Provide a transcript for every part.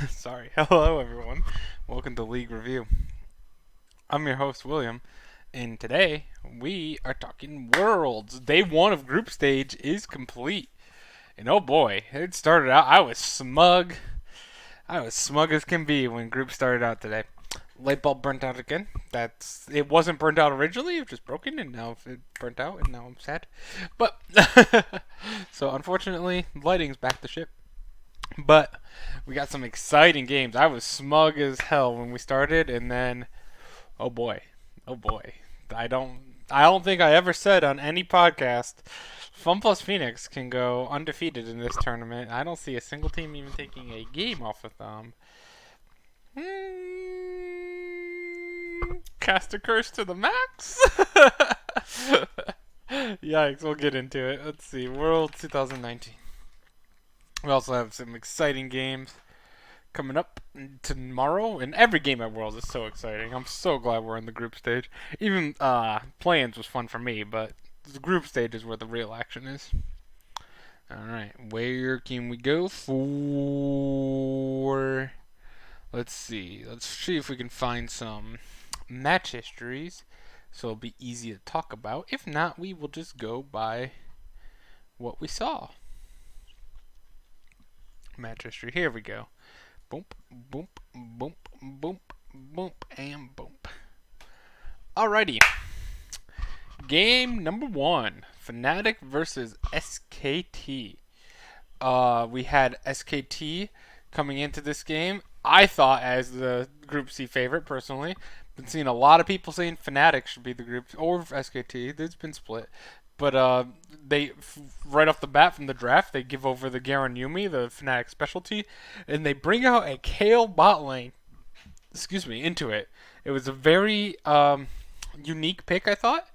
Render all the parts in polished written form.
Sorry. Hello, everyone. Welcome to League Review. I'm your host, William, and today we are talking Worlds. Day one of Group Stage is complete. And oh boy, it started out, I was smug. I was smug as can be when Group started out today. Light bulb burnt out again. It wasn't burnt out originally, it was just broken, and now it burnt out, and now I'm sad. But, so unfortunately, lighting's back to ship. But we got some exciting games. I was smug as hell when we started, and then oh boy, oh boy. I don't think I ever said on any podcast FunPlus Phoenix can go undefeated in this tournament. I don't see a single team even taking a game off of them. Cast a curse to the max. Yikes! We'll get into it. Let's see. World 2019. We also have some exciting games coming up tomorrow, and every game at Worlds is so exciting. I'm so glad we're in the group stage. Even play-ins was fun for me, but the group stage is where the real action is. All right, where can we go for? Let's see. Let's see if we can find some match histories, so it'll be easy to talk about. If not, we will just go by what we saw. Match history. Here we go. Boom, boom, boom, boom, boom, and boom. Alrighty. Game number one. Fnatic versus SKT. We had SKT coming into this game. I thought as the Group C favorite, personally. Been seeing a lot of people saying Fnatic should be the group, or SKT. It's been split. But they right off the bat from the draft, they give over the Garen Yumi, the Fnatic specialty, and they bring out a Kayle bot lane. Into it. It was a very unique pick, I thought.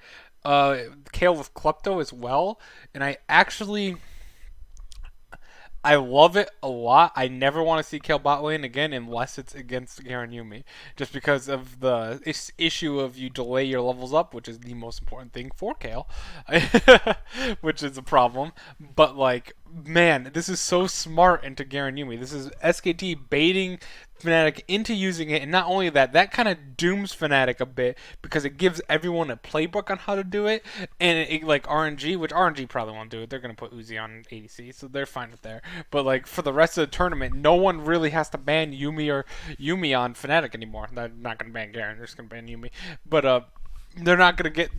Kayle with Klepto as well, and I love it a lot. I never want to see Kayle bot lane again unless it's against Garen Yumi. Just because of the issue of you delay your levels up, which is the most important thing for Kayle, which is a problem. But, like, man, this is so smart into Garen Yumi. This is SKT baiting Fnatic into using it, and not only that, that kind of dooms Fnatic a bit because it gives everyone a playbook on how to do it, and like RNG, which RNG probably won't do it. They're gonna put Uzi on ADC, so they're fine with there. But like for the rest of the tournament, no one really has to ban Yumi on Fnatic anymore. They're not gonna ban Garen. They're just gonna ban Yumi, but they're not gonna get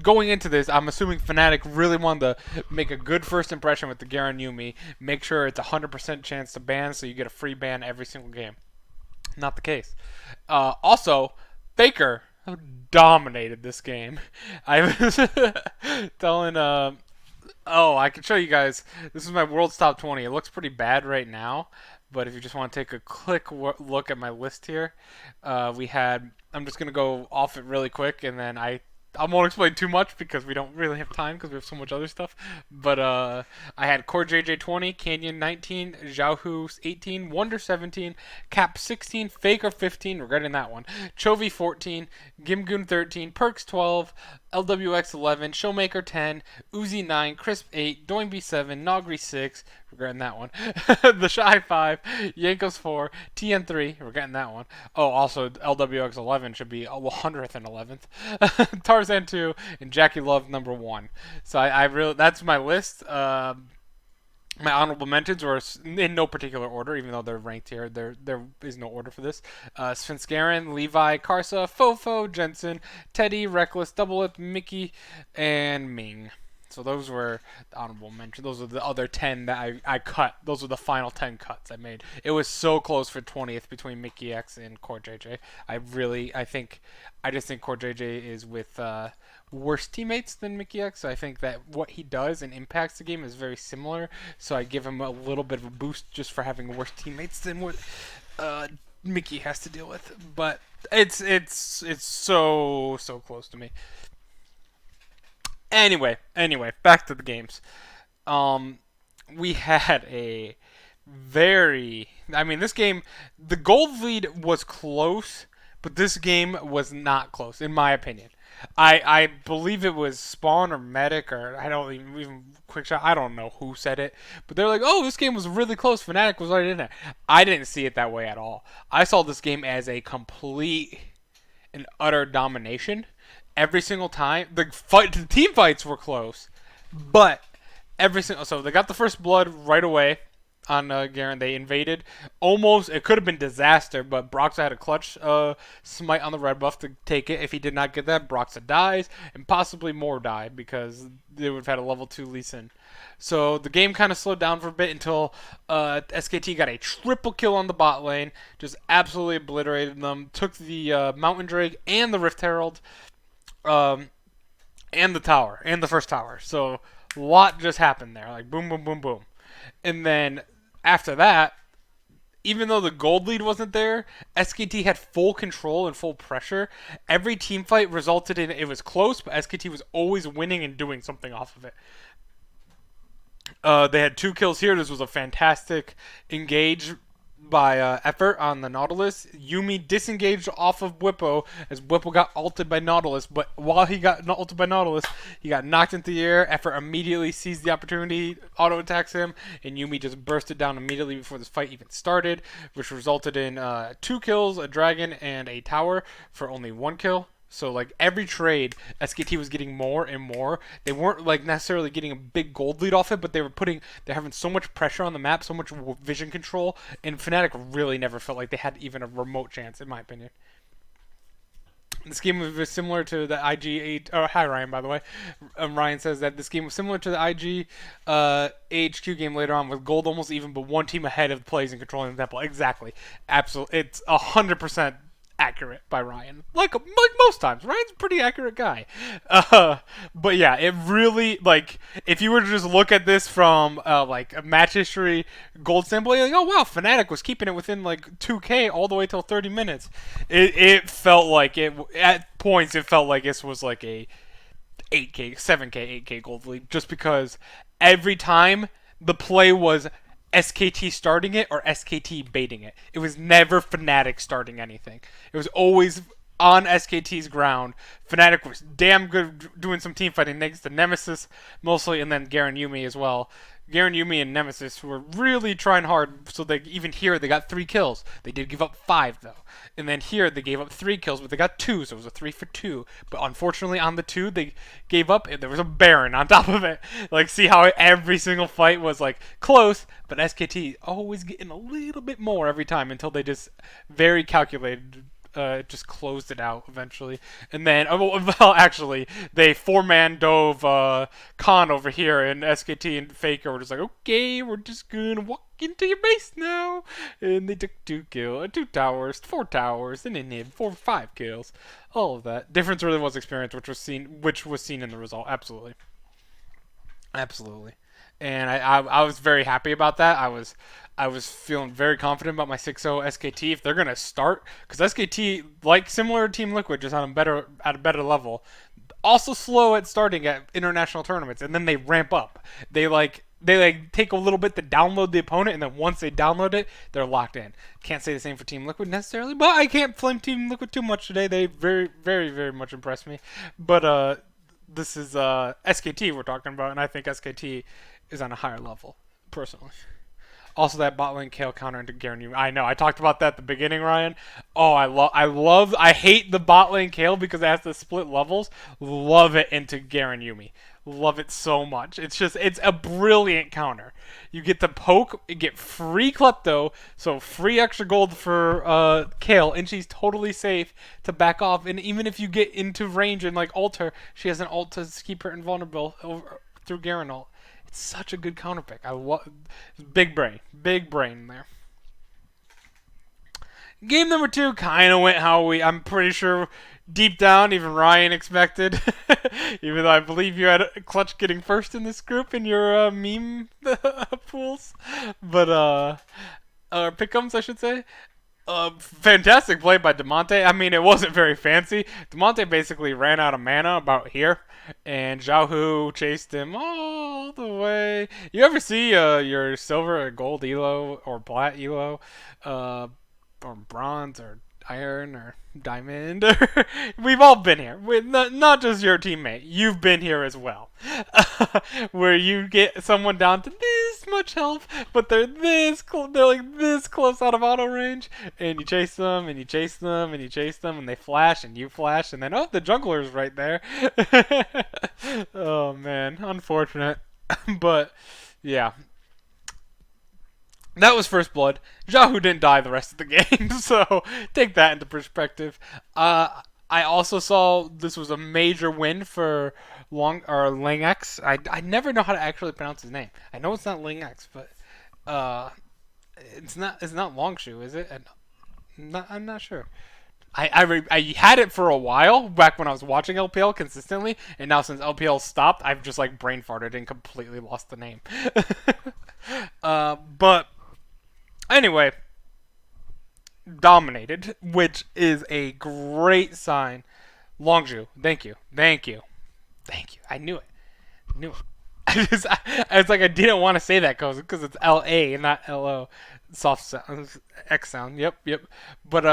going into this, I'm assuming Fnatic really wanted to make a good first impression with the Garen Yumi. Make sure it's a 100% chance to ban, so you get a free ban every single game. Not the case. Also, Faker dominated this game. I was telling. I can show you guys. This is my World's Top 20. It looks pretty bad right now, but if you just want to take a quick look at my list here, we had. I'm just gonna go off it really quick, and then I won't explain too much because we don't really have time because we have so much other stuff. But I had Core JJ 20, Canyon 19, Xiaohu 18, Wonder 17, Cap 16, Faker 15, regretting that one, Chovy 14, Gimgoon 13, Perks 12, LWX 11, Showmaker 10, Uzi 9, Crisp 8, Doinby 7, Nogri 6, regretting that one, The Shy 5, Yankos 4, TN 3, regretting that one. Oh, also LWX 11 should be 100th and 11th. Tarzan 2, and Jackie Love number 1. So I really, that's my list. My honorable mentions were in no particular order, even though they're ranked here. There is no order for this. Svenskeren, Levi, Karsa, Fofo, Jensen, Teddy, Reckless, Double Lip, Mickey, and Ming. So those were the honorable mentions. Those are the other 10 that I cut. Those were the final 10 cuts I made. It was so close for 20th between Mickey X and Core JJ. I just think Core JJ is with worse teammates than Mickey X. I think that what he does and impacts the game is very similar. So I give him a little bit of a boost just for having worse teammates than what Mickey has to deal with. But it's so close to me. Anyway, back to the games. We had a this game, the gold lead was close, but this game was not close, in my opinion. I believe it was Spawn or Medic or I don't even Quick Shot. I don't know who said it, but they're like, "Oh, this game was really close. Fnatic was right in it." I didn't see it that way at all. I saw this game as a complete and utter domination. Every single time the team fights were close, but every single so they got the first blood right away on Garen. They invaded. Almost, it could have been disaster, but Broxa had a clutch smite on the red buff to take it. If he did not get that, Broxa dies, and possibly more die because they would have had a level 2 Lee Sin. So the game kind of slowed down for a bit until SKT got a triple kill on the bot lane, just absolutely obliterated them, took the Mountain Drake and the Rift Herald, um, and the tower, and the first tower. So a lot just happened there, like boom, boom, boom, boom. And then after that, even though the gold lead wasn't there, SKT had full control and full pressure. Every team fight resulted in it was close, but SKT was always winning and doing something off of it. They had 2 kills here. This was a fantastic engage by effort on the Nautilus. Yuumi disengaged off of Bwipo as Bwipo got ulted by Nautilus, but while he got ulted by Nautilus, he got knocked into the air. Effort immediately seized the opportunity, auto attacks him, and Yuumi just bursted down immediately before this fight even started, which resulted in 2 kills, a dragon, and a tower for only 1 kill. So like every trade, SKT was getting more and more. They weren't like necessarily getting a big gold lead off it, but they're having so much pressure on the map, so much vision control, and Fnatic really never felt like they had even a remote chance, in my opinion. This game was similar to the IG8. Oh, hi Ryan, by the way. Ryan says that this game was similar to the IG AHQ game later on, with gold almost even, but one team ahead of the plays and controlling the temple. Exactly, absolutely, it's 100% accurate by Ryan. Like most times, Ryan's a pretty accurate guy. But yeah, it really, like, if you were to just look at this from like a match history gold sample, you're like, oh wow, Fnatic was keeping it within like 2K all the way till 30 minutes. It felt like it at points. It felt like this was like a 8K, 7K, 8K gold lead, just because every time the play was SKT starting it or SKT baiting it. It was never Fnatic starting anything. It was always on SKT's ground. Fnatic was damn good doing some team fighting next to Nemesis mostly, and then Garen Yuumi as well. Garen Yuumi and Nemesis were really trying hard, so they even here they got 3 kills. They did give up 5 though, and then here they gave up 3 kills, but they got 2, so it was a 3 for 2. But unfortunately, on the 2 they gave up, there was a Baron on top of it. Like, see how every single fight was like close, but SKT always getting a little bit more every time until they just very calculated just closed it out eventually. And then, well, actually, they 4-man dove Khan over here, and SKT and Faker were just like, okay, we're just gonna walk into your base now. And they took 2 towers, 4 towers, and then they had 5 kills. All of that. Difference really was experience, which was seen in the result. Absolutely. Absolutely. And I was very happy about that. I was feeling very confident about my 6-0 SKT. If they're gonna start, because SKT, like similar to Team Liquid, just on at a better level, also slow at starting at international tournaments, and then they ramp up. They take a little bit to download the opponent, and then once they download it, they're locked in. Can't say the same for Team Liquid necessarily, but I can't flame Team Liquid too much today. They very, very, very much impressed me. But this is SKT we're talking about, and I think SKT is on a higher level, personally. Also, that bot lane Kayle counter into Garen Yuumi. I know. I talked about that at the beginning, Ryan. Oh, I hate the bot lane Kayle because it has to split levels. Love it into Garen Yuumi. Love it so much. It's a brilliant counter. You get the poke, you get free Klepto, so free extra gold for Kayle, and she's totally safe to back off. And even if you get into range and like ult her, she has an ult to keep her invulnerable through Garen ult. Such a good counter pick. I love big brain there. Game number 2 kind of went how I'm pretty sure deep down even Ryan expected. Even though I believe you had Clutch getting first in this group in your meme pools, but pick'ems I should say. Fantastic play by Damonte. I mean, it wasn't very fancy. Damonte basically ran out of mana about here, and Xiaohu chased him all the way. You ever see your silver or gold elo or plat elo, or bronze or iron or diamond. We've all been here. Not just your teammate. You've been here as well. Where you get someone down to this much health, but they're they're like this close out of auto range, and you chase them, and you chase them, and you chase them, and they flash, and you flash, and then oh, the jungler's right there. Oh man, unfortunate, but yeah. That was first blood. Xiaohu didn't die the rest of the game, so take that into perspective. I also saw this was a major win for Ling X. I never know how to actually pronounce his name. I know it's not Ling X, but it's not Longshu, is it? I'm not sure. I had it for a while back when I was watching LPL consistently, and now since LPL stopped, I've just like brain farted and completely lost the name. But anyway, dominated, which is a great sign. Longju, thank you. I knew it. I was like, I didn't want to say that because it's L-A and not L-O. Soft sound, X sound. Yep. But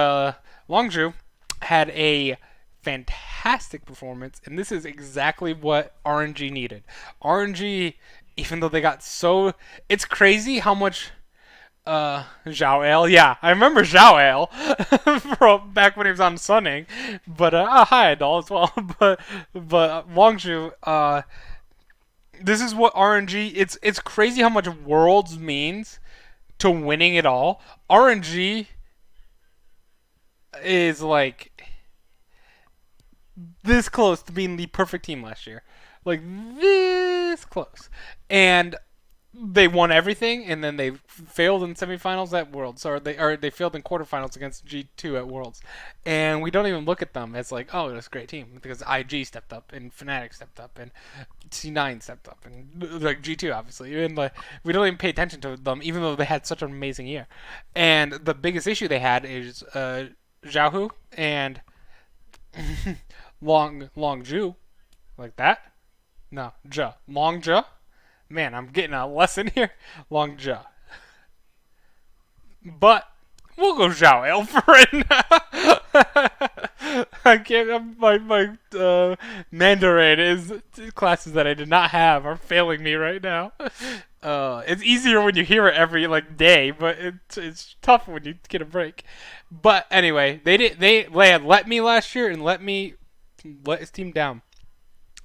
Longju had a fantastic performance, and this is exactly what RNG needed. RNG, even though they got so... It's crazy how much... Zhao El. Yeah, I remember Zhao El from back when he was on Sunning. But, hi, Idol as well. but Longju, this is what RNG... It's crazy how much Worlds means to winning it all. RNG is, like, this close to being the perfect team last year. Like, this close. And... they won everything, and then they failed in semifinals at Worlds, or they failed in quarterfinals against G2 at Worlds, and we don't even look at them as like, oh, it was a great team because IG stepped up and Fnatic stepped up and C9 stepped up and like G2 obviously, and like we don't even pay attention to them even though they had such an amazing year. And the biggest issue they had is Xiaohu and Longju, like that. No, Longja. Man, I'm getting a lesson here. Longja. But we'll go Zhao El for it now. I can't. My Mandarin is classes that I did not have are failing me right now. It's easier when you hear it every like day, but it's tough when you get a break. But anyway, they had let me last year and let his team down.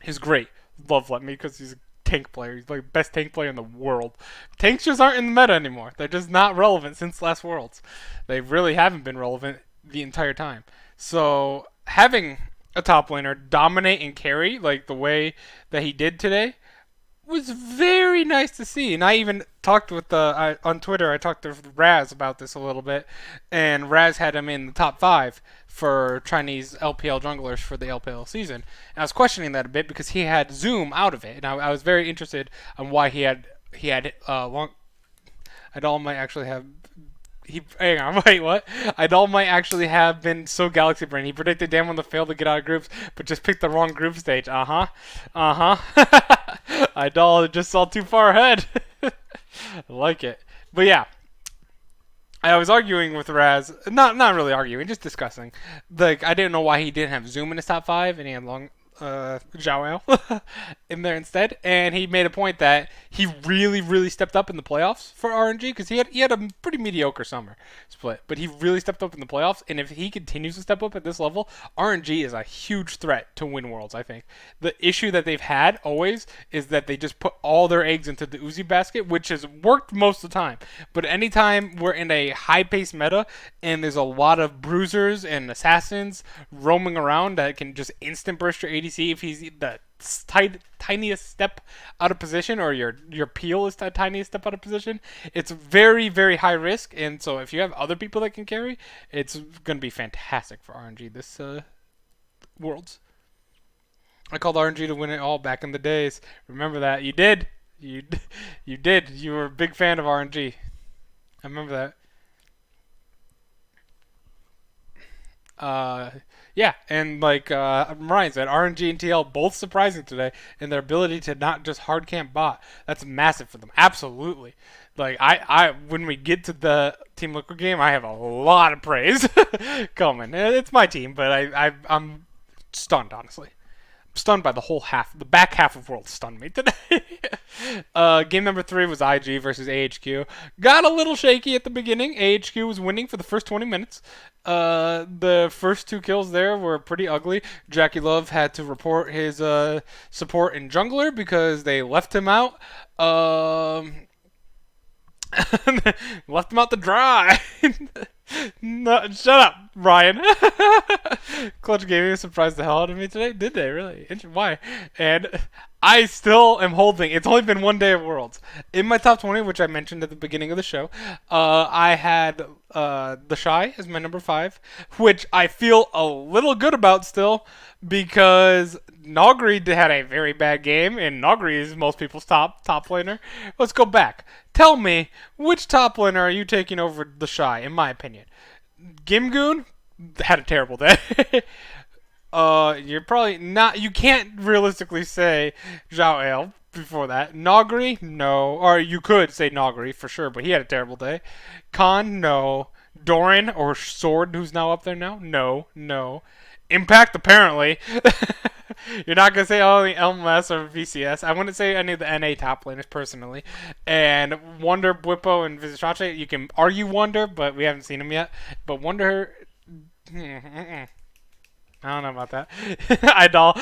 He's great. Love let me because he's tank player. He's like best tank player in the world. Tanks just aren't in the meta anymore. They're just not relevant since last Worlds. They really haven't been relevant the entire time. So having a top laner dominate and carry like the way that he did today was very nice to see. And I even talked with on Twitter. I talked to Raz about this a little bit, and Raz had him in the top 5 for Chinese LPL junglers for the LPL season. And I was questioning that a bit because he had Zoom out of it, and I was very interested on why he had long. Idol might actually have. Hang on, wait, what? Idol might actually have been so Galaxy Brain. He predicted Damwon to fail to get out of groups, but just picked the wrong group stage. Idol just saw too far ahead. I like it. But yeah, I was arguing with Raz. Not really arguing, just discussing. Like, I didn't know why he didn't have Zoom in his top 5, and he had Zhao El in there instead, and he made a point that he really stepped up in the playoffs for RNG because he had a pretty mediocre summer split, but he really stepped up in the playoffs, and if he continues to step up at this level, RNG is a huge threat to win Worlds. I think the issue that they've had always is that they just put all their eggs into the Uzi basket, which has worked most of the time, but anytime we're in a high-paced meta and there's a lot of bruisers and assassins roaming around that can just instant burst your AD if he's the tiniest step out of position, or your peel is the tiniest step out of position, it's very high risk. And so if you have other people that can carry, it's going to be fantastic for RNG this Worlds. I called RNG to win it all back in the days. Remember that? You did. You did. You were a big fan of RNG. I remember that. Yeah, and like Ryan said, RNG and TL both surprising today in their ability to not just hard camp bot. That's massive for them. Absolutely. Like I when we get to the Team Liquid game, I have a lot of praise coming. It's my team, but I'm stunned, honestly. Stunned by the whole half. The back half of World stunned me today. Game number 3 was IG versus AHQ. Got a little shaky at the beginning. AHQ was winning for the first 20 minutes. The first 2 kills there were pretty ugly. Jackie Love had to report his support in jungler because they left him out. Left him out to dry. No, shut up, Ryan. Clutch Gaming surprised the hell out of me today. Did they really? Why? And I still am holding. It's only been 1 day of Worlds. In my top 20, which I mentioned at the beginning of the show, I had The Shy as my number 5, which I feel a little good about still because Nogri had a very bad game, and Nogri is most people's top laner. Let's go back. Tell me, which top laner are you taking over The Shy, in my opinion? Gimgoon had a terrible day. You're probably not. You can't realistically say Zhao El before that. Nogri, no. Or you could say Nogri for sure, but he had a terrible day. Khan, no. Doran or Sword, who's now up there now? No. Impact, apparently. You're not going to say only LMS or VCS. I wouldn't say any of the NA top laners personally. And Wonder, Bwipo, and Vishache, you can argue Wonder, but we haven't seen him yet. But Wonder, I don't know about that. Idol,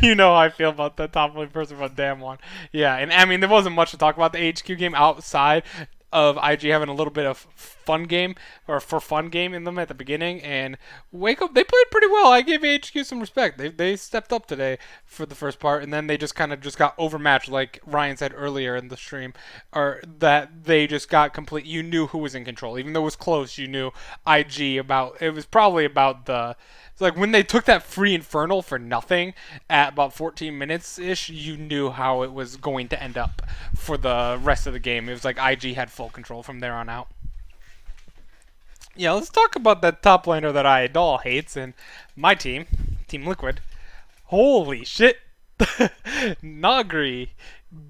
you know how I feel about the top lane person, but damn one. Yeah, and I mean, there wasn't much to talk about the HQ game outside of IG having a little bit of fun game or for fun game in them at the beginning, and Wake Up, they played pretty well. I gave HQ some respect. They stepped up today for the first part, and then they just got overmatched, like Ryan said earlier in the stream, or that they just got complete. You knew who was in control, even though it was close. You knew IG about. It was probably about the. It's like when they took that free Infernal for nothing at about 14 minutes-ish, you knew how it was going to end up for the rest of the game. It was like IG had full control from there on out. Yeah, let's talk about that top laner that Idol hates and my team, Team Liquid. Holy shit. Nogri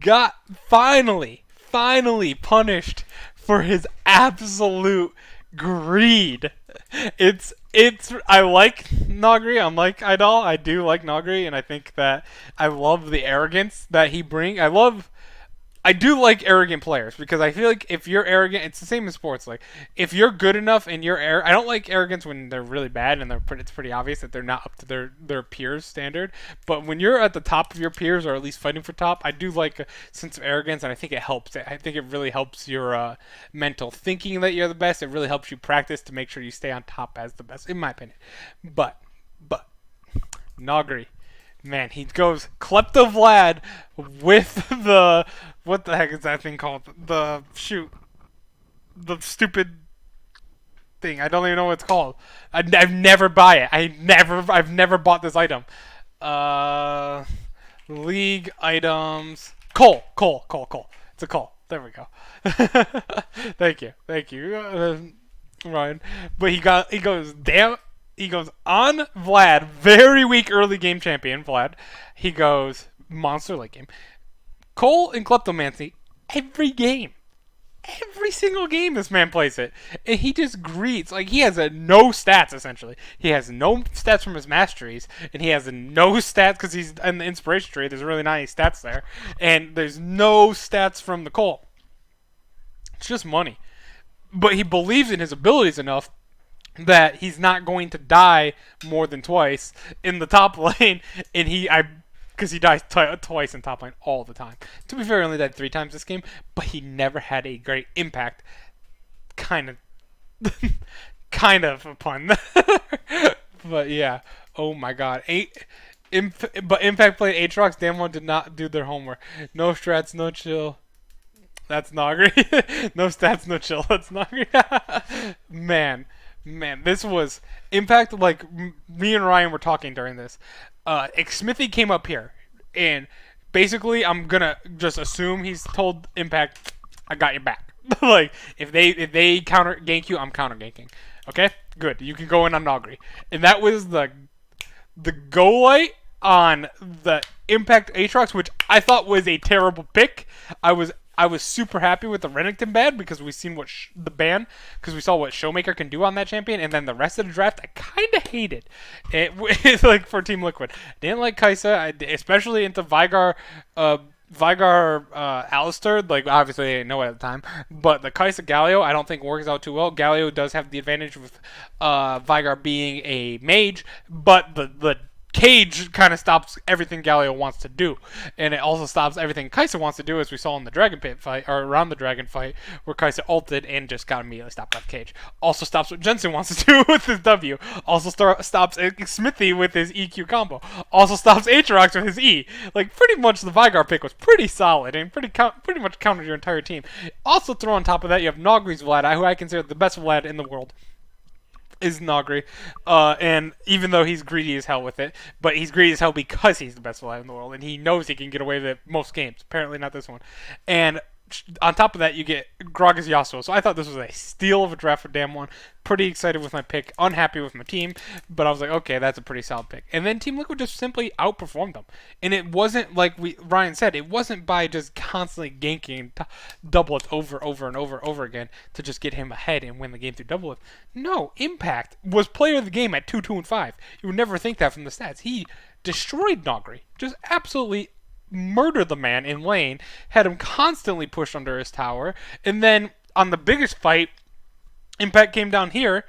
got finally punished for his absolute greed. I like Nogri. Unlike Idol, I do like Nogri, and I think that I love the arrogance that he brings. I do like arrogant players because I feel like if you're arrogant, it's the same in sports. Like if you're good enough and I don't like arrogance when they're really bad and it's pretty obvious that they're not up to their peers' standard. But when you're at the top of your peers or at least fighting for top, I do like a sense of arrogance, and I think it helps. I think it really helps your mental thinking that you're the best. It really helps you practice to make sure you stay on top as the best, in my opinion. But Nogri. Man, he goes Klepto Vlad with the... What the heck is that thing called? The stupid thing. I don't even know what it's called. I've never buy it. I've never bought this item. League items. Cole. It's a Cole. There we go. Thank you, Ryan. But he goes on Vlad, very weak early game champion, Vlad. He goes monster late game. Cole and Kleptomancy, every single game this man plays it. And he just greets. Like, he has no stats, essentially. He has no stats from his masteries, and he has no stats because he's in the inspiration tree. There's really not any stats there. And there's no stats from the Cole. It's just money. But he believes in his abilities enough that he's not going to die more than twice in the top lane, and because he dies twice in top lane all the time. To be fair, he only died 3 times this game, but he never had a great impact. Kind of a pun. But yeah, oh my god. But Impact played Aatrox. Damwon did not do their homework. No strats, no chill. That's Nogri. No stats, no chill. That's Nogri. Man, this was Impact. Like, me and Ryan were talking during this. Smithy came up here, and basically, I'm gonna just assume he's told Impact, "I got your back." Like, if they counter gank you, I'm counter ganking. Okay, good. You can go in on Nogri, and that was the go light on the Impact Aatrox, which I thought was a terrible pick. I was I was super happy with the Renekton ban because we seen what the ban because we saw what Showmaker can do on that champion, and then the rest of the draft I kind of hated it like for Team Liquid. Didn't like Kai'Sa, especially into Vigar. Alistair, like obviously I didn't know it at the time, but the Kai'Sa Galio I don't think works out too well. Galio does have the advantage with Vigar being a mage, but the cage kind of stops everything Galio wants to do, and it also stops everything Kai'Sa wants to do, as we saw in the Dragon Pit fight, or around the Dragon fight, where Kai'Sa ulted and just got immediately stopped by the cage. Also stops what Jensen wants to do with his W. Also stops Smithy with his EQ combo. Also stops Aatrox with his E. Like, pretty much the Vigar pick was pretty solid, and pretty much countered your entire team. Also throw on top of that, you have Nogri's Vlad, who I consider the best Vlad in the world. Is Nogri, and even though he's greedy as hell with it, but he's greedy as hell because he's the best Vlad in the world, and he knows he can get away with it most games. Apparently not this one. And on top of that, you get Gragas Yasuo. So I thought this was a steal of a draft for Damwon. Pretty excited with my pick. Unhappy with my team, but I was like, okay, that's a pretty solid pick. And then Team Liquid just simply outperformed them. And it wasn't like Ryan said, it wasn't by just constantly ganking doublets over and over again to just get him ahead and win the game through doublets. No, Impact was player of the game at 2, 2, and 5. You would never think that from the stats. He destroyed Nogri. Just absolutely murdered the man in lane, had him constantly pushed under his tower, and then on the biggest fight, Impact came down here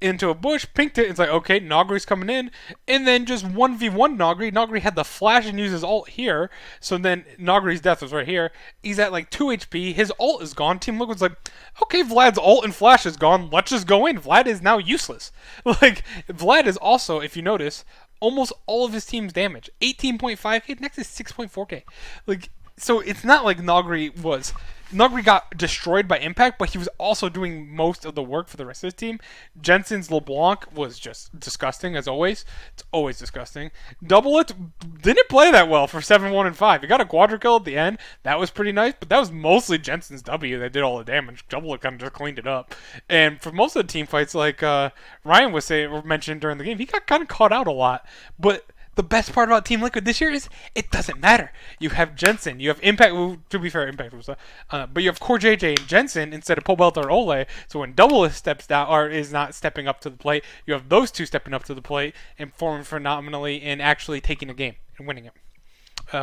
into a bush, pinked it, it's like, okay, Nogri's coming in, and then just 1v1 Nogri. Nogri had the flash and uses ult here, so then Nogri's death was right here. He's at like 2 HP, his ult is gone. Team Liquid's like, okay, Vlad's ult and flash is gone, let's just go in. Vlad is now useless. Like, Vlad is also, if you notice, almost all of his team's damage. 18.5k, next is 6.4k. Like, so it's not like Nogri got destroyed by Impact, but he was also doing most of the work for the rest of his team. Jensen's LeBlanc was just disgusting, as always. It's always disgusting. Double It didn't play that well for 7-1 and 5. He got a quadra kill at the end. That was pretty nice, but that was mostly Jensen's W that did all the damage. Double It kind of just cleaned it up. And for most of the team fights, like Ryan was saying or mentioned during the game, he got kind of caught out a lot. But the best part about Team Liquid this year is it doesn't matter. You have Jensen, you have Impact, well, to be fair, Impact was but you have Core JJ and Jensen instead of Pobelt or Ole, so when Double steps down, or is not stepping up to the plate, you have those two stepping up to the plate and performing phenomenally and actually taking a game and winning it.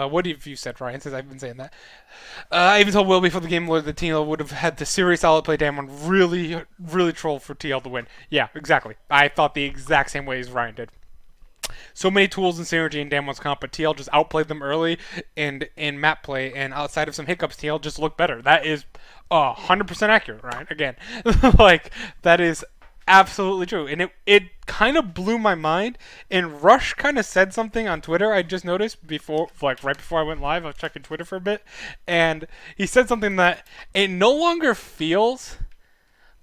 What have you said, Ryan, since I've been saying that? I even told Will before the game the TL would have had the series solid play Damwon really troll for TL to win. Yeah, exactly. I thought the exact same way as Ryan did. So many tools and synergy in Damwon's comp, but TL just outplayed them early and in map play, and outside of some hiccups, TL just looked better. That is 100% accurate, right? Again, like, that is absolutely true. And it kind of blew my mind, and Rush kind of said something on Twitter I just noticed before, like right before I went live. I was checking Twitter for a bit, and he said something that it no longer feels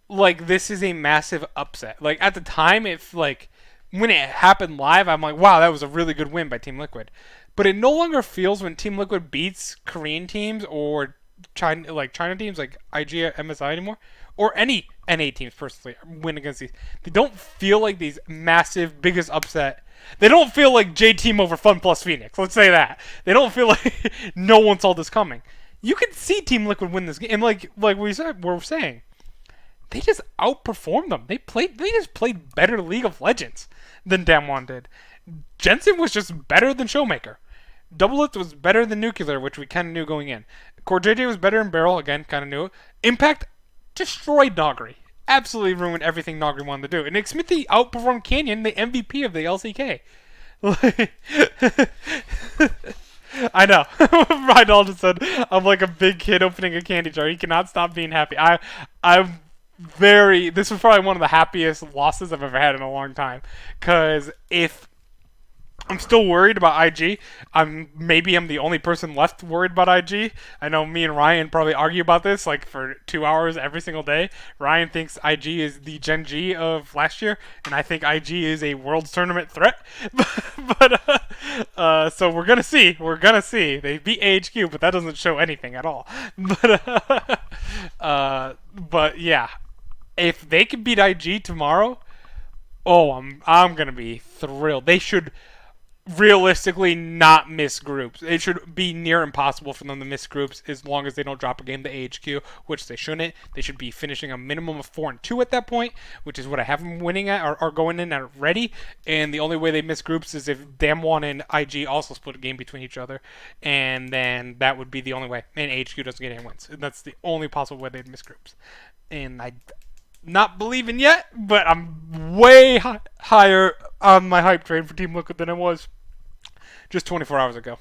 like this is a massive upset. Like, at the time, it's like, when it happened live, I'm like, wow, that was a really good win by Team Liquid. But it no longer feels when Team Liquid beats Korean teams or China teams like IG or MSI anymore, or any NA teams personally win against these. They don't feel like these massive, biggest upset. They don't feel like J Team over Fun plus Phoenix. Let's say that. They don't feel like no one saw this coming. You can see Team Liquid win this game, and like we're saying, they just outperformed them. They just played better League of Legends than Damwon did. Jensen was just better than Showmaker. Double It was better than Nuclear, which we kind of knew going in. Core JJ was better than Barrel, again, kind of knew. Impact destroyed Nogri. Absolutely ruined everything Nogri wanted to do. And Nick Smithy outperformed Canyon, the MVP of the LCK. I know. Rydal just said, I'm like a big kid opening a candy jar. He cannot stop being happy. This was probably one of the happiest losses I've ever had in a long time. Because if I'm still worried about IG. Maybe I'm the only person left worried about IG. I know me and Ryan probably argue about this like for 2 hours every single day. Ryan thinks IG is the Gen G of last year, and I think IG is a World's Tournament threat. So we're gonna see. They beat AHQ, but that doesn't show anything at all. But yeah, if they can beat IG tomorrow, I'm gonna be thrilled. They should. realistically not miss groups. It should be near impossible for them to miss groups as long as they don't drop a game to AHQ, which they shouldn't. They should be finishing a minimum of 4-2 at that point, which is what I have them winning at or going in at ready. And the only way they miss groups is if Damwon and IG also split a game between each other, and then that would be the only way. And AHQ doesn't get any wins. And that's the only possible way they'd miss groups. And I not believing yet, but I'm way higher on my hype train for Team Liquid than I was just 24 hours ago.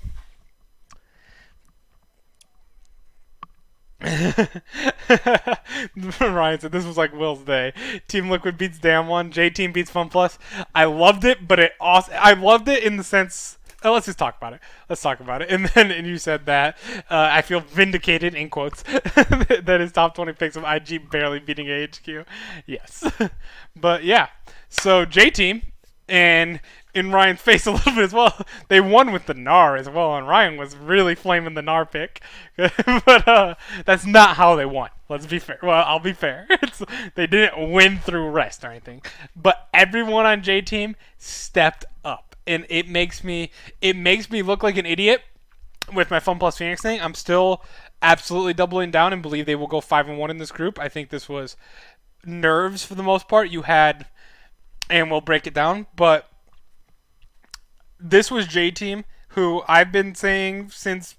Ryan said this was like Will's day. Team Liquid beats Damwon. J Team beats FunPlus. I loved it, but I loved it in the sense. Let's just talk about it. Let's talk about it. And you said that I feel vindicated in quotes that his top 20 picks of IG barely beating AHQ. Yes, but yeah. So J Team and in Ryan's face a little bit as well. They won with the Gnar as well, and Ryan was really flaming the Gnar pick. But that's not how they won. Let's be fair. Well, I'll be fair. They didn't win through rest or anything. But everyone on J Team stepped up, and it makes me look like an idiot with my FunPlus Phoenix thing. I'm still absolutely doubling down and believe they will go 5-1 in this group. I think this was nerves for the most part. You had, and we'll break it down, but this was J Team, who I've been saying since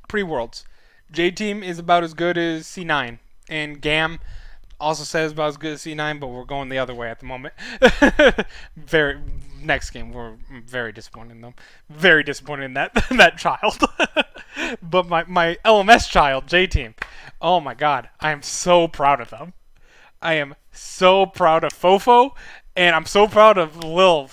pre-Worlds. J Team is about as good as C9, and GAM also says about as good as C9, but we're going the other way at the moment. Next game, we're very disappointed in them. Very disappointed in that child. But my LMS child, J Team, oh my god, I am so proud of them. I am so proud of Fofo, and I'm so proud of Lil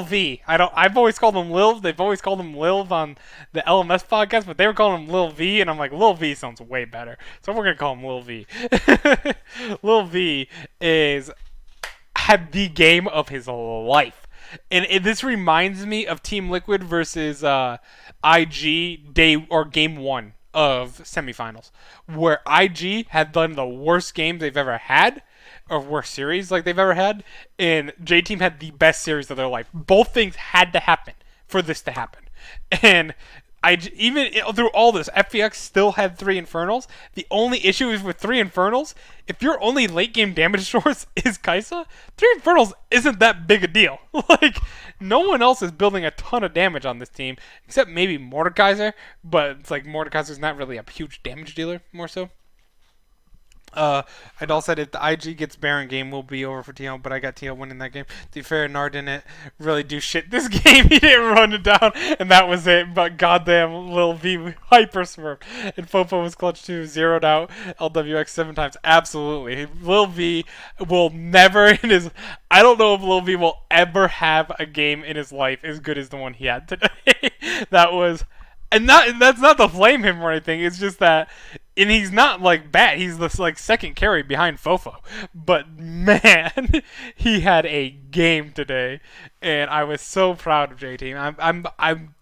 V. I've always called him Lil. They've always called him Lil on the LMS podcast, but they were calling him Lil V, and I'm like, Lil V sounds way better, so we're gonna call him Lil V. Lil V had the game of his life, and this reminds me of Team Liquid versus IG game 1 of semifinals, where IG had done the worst games they've ever had, or worst series like they've ever had, and J Team had the best series of their life. Both things had to happen for this to happen, and even through all this, FPX still had 3 Infernals. The only issue is with 3 Infernals, if your only late game damage source is Kai'Sa, 3 Infernals isn't that big a deal. Like, no one else is building a ton of damage on this team, except maybe Mordekaiser, but it's like Mordekaiser's not really a huge damage dealer, more so. I'd also said if the IG gets Baron game, we'll be over for TL, but I got TL winning that game. To be fair, Gnar didn't really do shit this game. He didn't run it down, and that was it. But goddamn, Lil V hyper smurfed. And Fofo was clutch too, zeroed out LWX 7 times. Absolutely. Lil V will never in his... I don't know if Lil V will ever have a game in his life as good as the one he had today. That was... And that's not to flame him or anything. It's just that, and he's not like bad. He's the like second carry behind Fofo. But man, he had a game today, and I was so proud of J Team. I'm.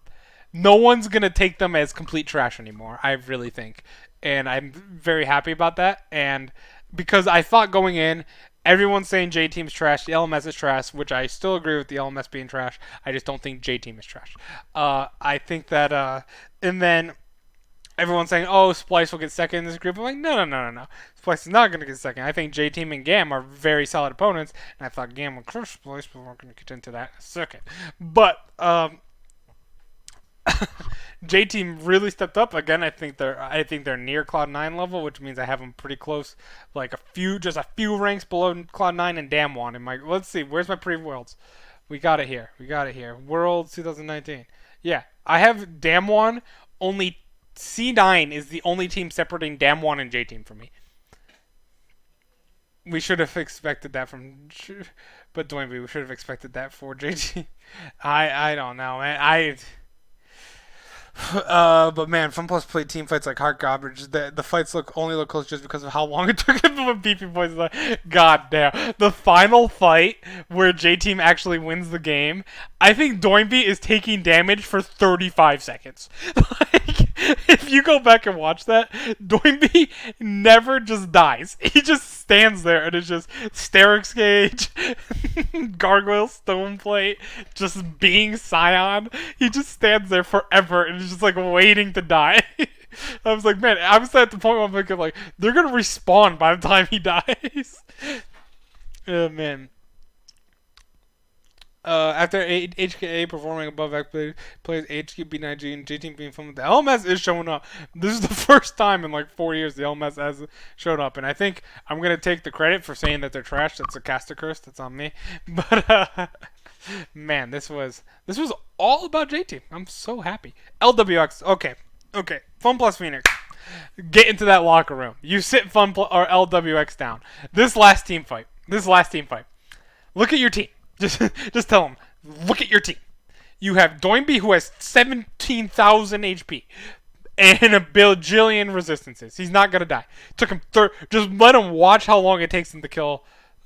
No one's gonna take them as complete trash anymore. I really think, and I'm very happy about that. And because I thought going in, everyone's saying J Team's trash, the LMS is trash, which I still agree with the LMS being trash. I just don't think J Team is trash. I think that, and then everyone's saying, oh, Splyce will get second in this group. I'm like, no. Splyce is not going to get second. I think J Team and GAM are very solid opponents, and I thought GAM would crush Splyce, but we're going to get into that in a second. But, J Team really stepped up again. I think they're near Cloud9 level, which means I have them pretty close, like just a few ranks below Cloud9 and Damwon. Let's see, where's my pre-worlds? We got it here. Worlds 2019. Yeah, I have Damwon. Only C9 is the only team separating Damwon and J Team for me. We should have expected that but Dwayne, we should have expected that for J Team. I don't know, man. But man, FunPlus played team fights like hard garbage. The fights only look close just because of how long it took him to beat Boys. Like, god damn. The final fight where J Team actually wins the game, I think Doinby is taking damage for 35 seconds. Like, If you go back and watch that, Doinby never just dies. He just stands there and it's just Sterix Gauge, Gargoyle Stoneplate, just being Scion. He just stands there forever and is just like waiting to die. I was like, man, I was at the point where I'm thinking like, they're gonna respawn by the time he dies. Oh man. After HKA performing above X players HQB9G and J-Team being filmed, the LMS is showing up. This is the first time in like 4 years the LMS has showed up, and I think I'm gonna take the credit for saying that they're trash. That's a caster curse. That's on me. But man, this was all about J-Team. I'm so happy. LWX. Okay. FunPlus Phoenix. Get into that locker room. You sit or LWX down. This last team fight. Look at your team. Just tell them, look at your team. You have Doinby, who has 17,000 HP and a bajillion resistances. He's not gonna die. Took him just let him watch how long it takes him to kill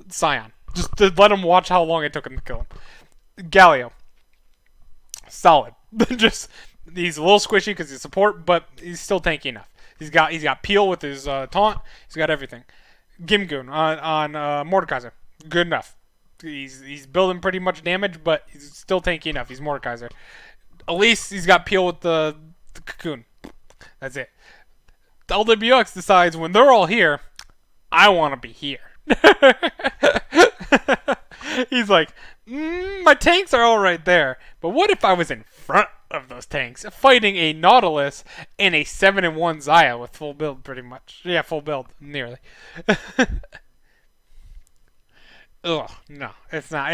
Scion. Just let him watch how long it took him to kill him. Galio, solid. Just he's a little squishy because he's support, but he's still tanky enough. He's got Peel with his taunt. He's got everything. Gimgoon on Mordekaiser, good enough. He's building pretty much damage, but he's still tanky enough. He's Mordekaiser. At least he's got Peel with the cocoon. That's it. The LWX decides when they're all here, I want to be here. He's like, my tanks are all right there, but what if I was in front of those tanks, fighting a Nautilus and a 7-1 Xayah with full build, pretty much. Yeah, full build, nearly. Ugh, no, it's not.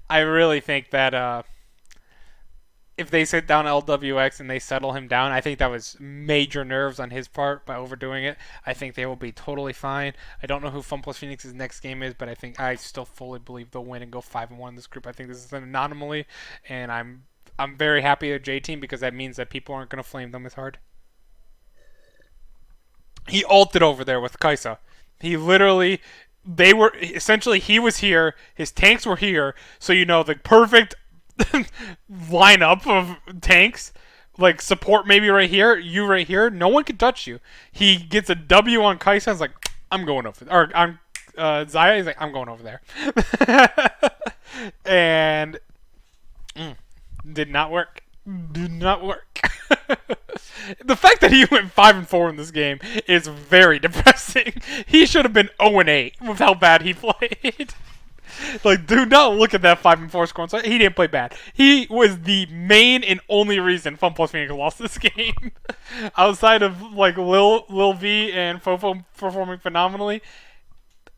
I really think that if they sit down LWX and they settle him down, I think that was major nerves on his part by overdoing it. I think they will be totally fine. I don't know who FunPlus Phoenix's next game is, but I still fully believe they'll win and go 5-1 in this group. I think this is an anomaly, and I'm very happy with J-Team because that means that people aren't going to flame them as hard. He ulted over there with Kai'Sa. He literally... he was here, his tanks were here, so the perfect lineup of tanks, like support maybe right here, you right here, no one can touch you. He gets a W on Kai'Sa, he's like, I'm going over there. Or on Xayah, he's like, I'm going over there. And did not work. The fact that he went 5-4 in this game is very depressing. He should have been 0-8 with how bad he played. Like, do not look at that 5-4 score. He didn't play bad. He was the main and only reason FunPlus Phoenix lost this game. Outside of like Lil V and Fofo performing phenomenally,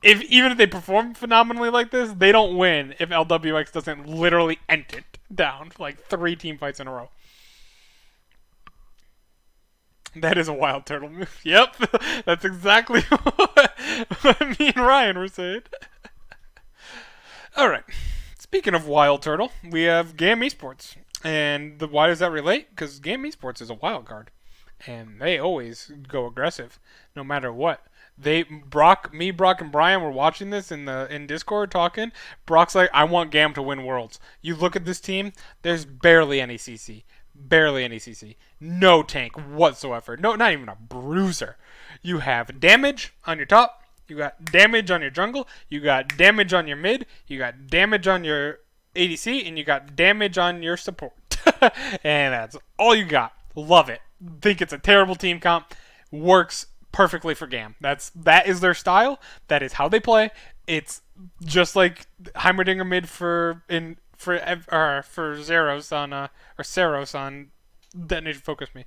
even if they perform phenomenally like this, they don't win if LWX doesn't literally end it down like 3 team fights in a row. That is a wild turtle move. Yep, that's exactly what me and Ryan were saying. Alright, speaking of wild turtle, we have GAM Esports. And why does that relate? Because GAM Esports is a wild card. And they always go aggressive, no matter what. Brock, and Brian were watching this in Discord talking. Brock's like, I want GAM to win Worlds. You look at this team, there's barely any CC. No tank whatsoever. No, not even a bruiser. You have damage on your top. You got damage on your jungle. You got damage on your mid. You got damage on your ADC. And you got damage on your support. And that's all you got. Love it. Think it's a terrible team comp. Works perfectly for GAM. That is their style. That is how they play. It's just like Heimerdinger mid for Zeros on or Saros on Detonation Focus Me.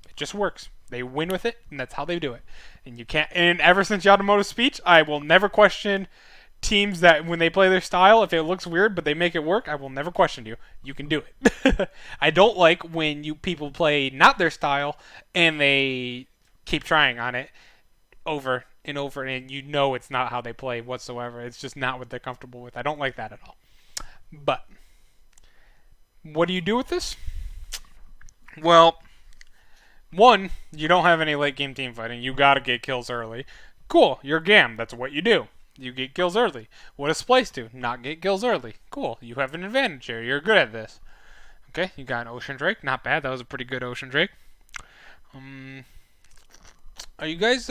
It just works. They win with it, and that's how they do it. And you can't. And ever since Yadamoto's speech, I will never question teams that when they play their style, if it looks weird but they make it work, I will never question you. You can do it. I don't like when people play not their style and they keep trying on it over and over, and it's not how they play whatsoever. It's just not what they're comfortable with. I don't like that at all. But what do you do with this? Well, one, you don't have any late game team fighting. You gotta get kills early. Cool, you're GAM. That's what you do. You get kills early. What does Splice do? Not get kills early. Cool, you have an advantage here. You're good at this. Okay, you got an Ocean Drake. Not bad. That was a pretty good Ocean Drake. Um, are you guys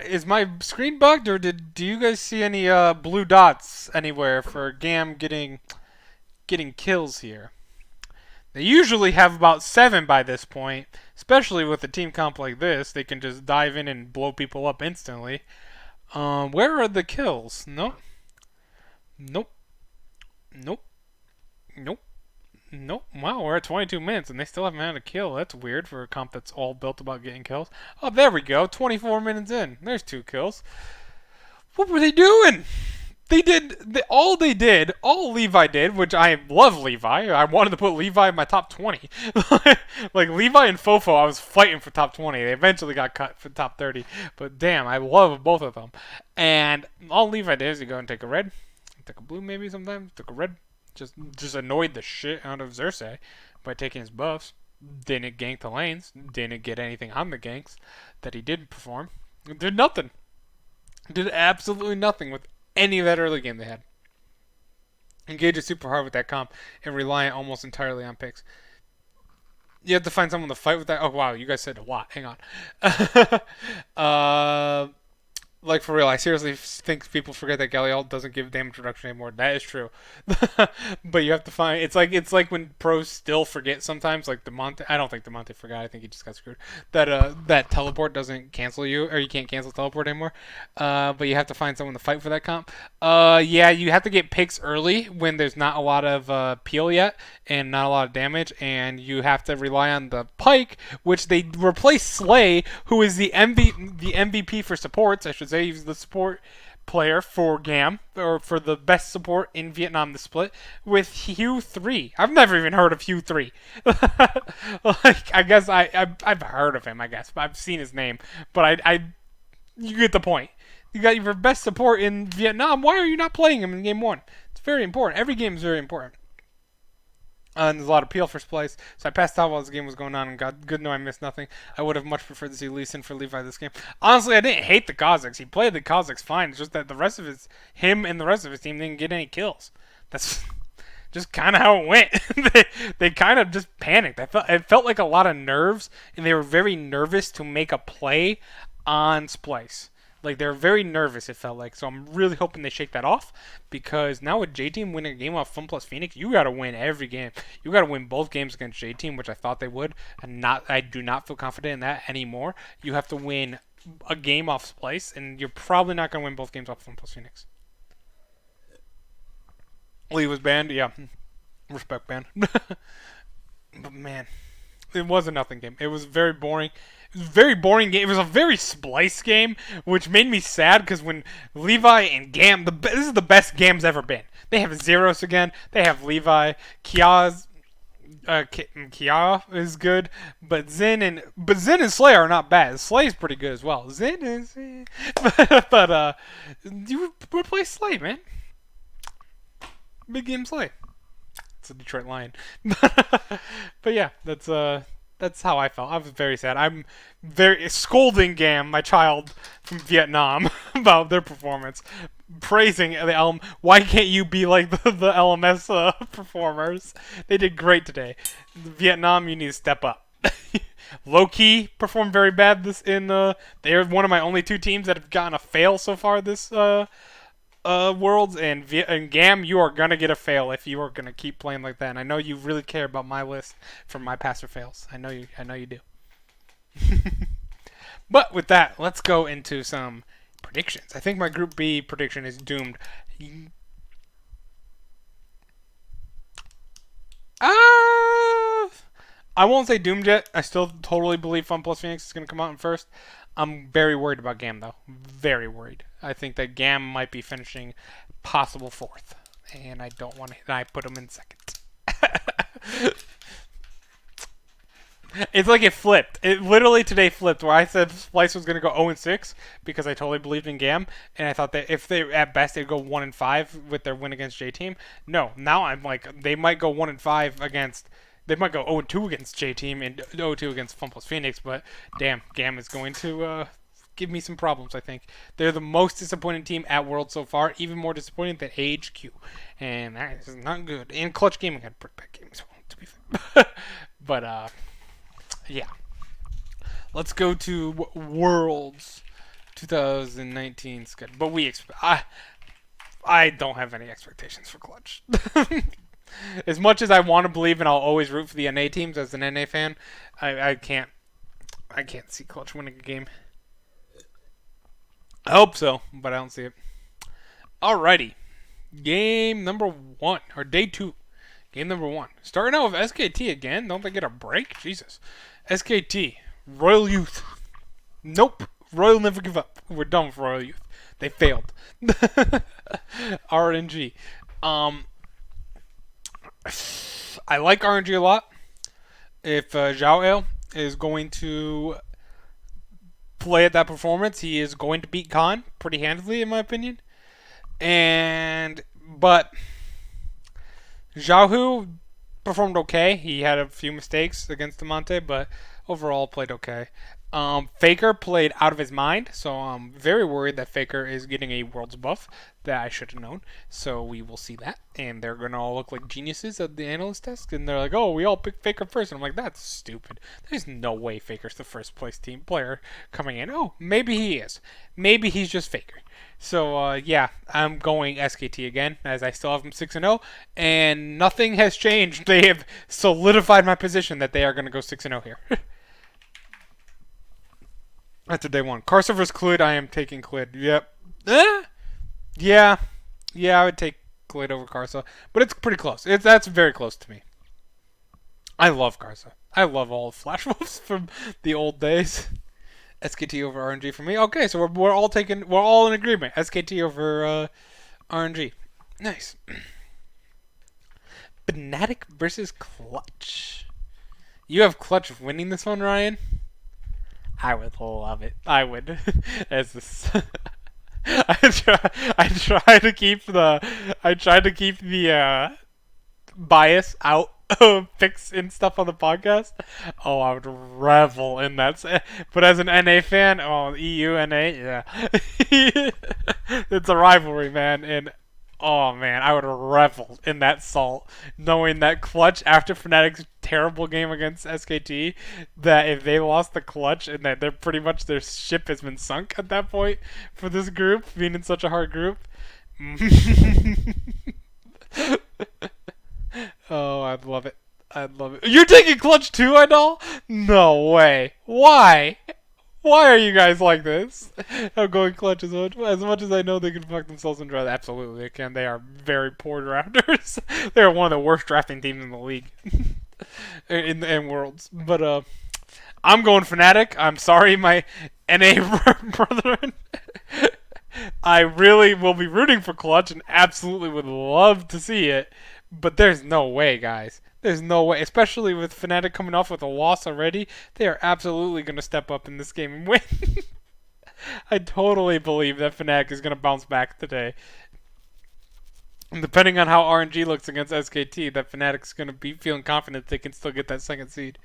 is my screen bugged, or do you guys see any blue dots anywhere for Gam getting kills here? They usually have about 7 by this point, especially with a team comp like this. They can just dive in and blow people up instantly. Where are the kills? Nope. Nope. Nope. Nope. Nope. Wow, we're at 22 minutes and they still haven't had a kill. That's weird for a comp that's all built about getting kills. Oh, there we go. 24 minutes in. There's 2 kills. What were they doing? All Levi did, which I love Levi. I wanted to put Levi in my top 20. Like Levi and Fofo, I was fighting for top 20. They eventually got cut for top 30. But damn, I love both of them. And all Levi did is you go and take a red, take a blue maybe sometimes, took a red. Just annoyed the shit out of Xerxes by taking his buffs. Didn't gank the lanes. Didn't get anything on the ganks that he did perform. Did nothing. Did absolutely nothing with any of that early game they had. Engage is super hard with that comp and reliant almost entirely on picks. You have to find someone to fight with that. Oh wow, you guys said a lot. Hang on. Like for real, I seriously think people forget that Galliard doesn't give damage reduction anymore. That is true, but you have to find. It's like when pros still forget sometimes. Like Demonte, I don't think Demonte forgot. I think he just got screwed. That teleport doesn't cancel you, or you can't cancel teleport anymore. But you have to find someone to fight for that comp. Yeah, you have to get picks early when there's not a lot of peel yet and not a lot of damage, and you have to rely on the Pyke, which they replaced Slay, who is the MVP for supports. I should say he's the support player for GAM, or for the best support in Vietnam the split, with Hue 3. I've never even heard of Hue 3. Like, I guess I've heard of him, I guess. I've seen his name. But you get the point. You got your best support in Vietnam. Why are you not playing him in game 1? It's very important. Every game is very important. And there's a lot of peel for splice, so I passed out while this game was going on, and got good to know I missed nothing. I would have much preferred to see Lee Sin for Levi this game. Honestly, I didn't hate the Kazakhs. He played the Kazakhs fine. It's just that him and the rest of his team didn't get any kills. That's just kind of how it went. they kind of just panicked. It felt like a lot of nerves, and they were very nervous to make a play on splice. Like, they're very nervous, it felt like. So I'm really hoping they shake that off, because now with J-Team winning a game off Fun plus Phoenix, you got to win every game. You got to win both games against J-Team, which I thought they would. And I do not feel confident in that anymore. You have to win a game off Splice, and you're probably not going to win both games off Fun plus Phoenix. Lee was banned, yeah. Respect ban. But man, it was a nothing game. It was very boring. It was a very boring game. It was a very splice game, which made me sad because when Levi and Gam, this is the best Gam's ever been. They have Zeros again. They have Levi. Kia is good, but Zen and Slay are not bad. Slay is pretty good as well. Zen is, but you replace Slay, man. Big game Slay. It's a Detroit Lion. But yeah, that's how I felt. I was very sad. I'm very scolding Gam, my child from Vietnam, about their performance, praising the Elm. Why can't you be like the LMS performers? They did great today. Vietnam, you need to step up. Low key performed very bad they're one of my only 2 teams that have gotten a fail so far this Worlds, and Gam, you are gonna get a fail if you are gonna keep playing like that. And I know you really care about my list for my pass or fails. I know you do. But with that, let's go into some predictions. I think my Group B prediction is doomed. I won't say doomed yet. I still totally believe Fun plus Phoenix is gonna come out in first. I'm very worried about Gam, though. Very worried. I think that Gam might be finishing possible 4th. And I don't want to... I put him in 2nd. It's like it flipped. It literally today flipped, where I said Splice was going to go 0-6 because I totally believed in Gam. And I thought that if they, at best, they'd go 1-5 with their win against J-Team. No, now I'm like, they might go 1-5 against... They might go 0-2 against J-Team and 0-2 against Fun plus Phoenix, but damn, Gam is going to give me some problems, I think. They're the most disappointing team at World so far, even more disappointing than AHQ. And that is not good. And Clutch Gaming had pretty bad games, to be fair. But, yeah. Let's go to Worlds 2019 schedule. But I don't have any expectations for Clutch. As much as I want to believe and I'll always root for the NA teams as an NA fan, I can't see Clutch winning a game. I hope so, but I don't see it. Alrighty. Game number 1, or day 2. Game number 1. Starting out with SKT again. Don't they get a break? Jesus. SKT. Royal Youth. Nope. Royal never give up. We're done with Royal Youth. They failed. RNG. I like RNG a lot. If Zhao Ale is going to play at that performance, he is going to beat Khan pretty handily, in my opinion. But Xiaohu performed okay. He had a few mistakes against Amante, but overall played okay. Faker played out of his mind, so I'm very worried that Faker is getting a Worlds buff that I should have known. So we will see that, and they're going to all look like geniuses at the analyst desk, and they're like, oh, we all picked Faker first. And I'm like, that's stupid. There's no way Faker's the first place team player coming in. Oh, maybe he is. Maybe he's just Faker. So, yeah, I'm going SKT again, as I still have them 6-0, and nothing has changed. They have solidified my position that they are going to go 6-0 here. After day 1. Karsa vs. Klid, I am taking Klid. Yep. Yeah, I would take Klid over Karsa, but it's pretty close. That's very close to me. I love Karsa. I love all the Flash Wolves from the old days. SKT over RNG for me. Okay, so we're all in agreement. SKT over RNG. Nice. Fnatic versus Clutch. You have Clutch winning this one, Ryan? I would love it. I would. As this, I try to keep the bias out of picks and stuff on the podcast. Oh, I would revel in that. But as an NA fan, EU NA, yeah, it's a rivalry, man, and. Oh man, I would revel in that salt, knowing that Clutch, after Fnatic's terrible game against SKT, that if they lost the Clutch and that they're pretty much their ship has been sunk at that point for this group, being in such a hard group. Oh, I'd love it. I'd love it. You're taking Clutch too, Idol? No way. Why? Why are you guys like this? I'm going Clutch as much as I know they can fuck themselves and draft. Absolutely, they can. They are very poor drafters. They are one of the worst drafting teams in the league in Worlds. But I'm going Fnatic. I'm sorry, my NA brethren. I really will be rooting for Clutch and absolutely would love to see it. But there's no way, guys. There's no way, especially with Fnatic coming off with a loss already. They are absolutely going to step up in this game and win. I totally believe that Fnatic is going to bounce back today. And depending on how RNG looks against SKT, that Fnatic's going to be feeling confident they can still get that second seed.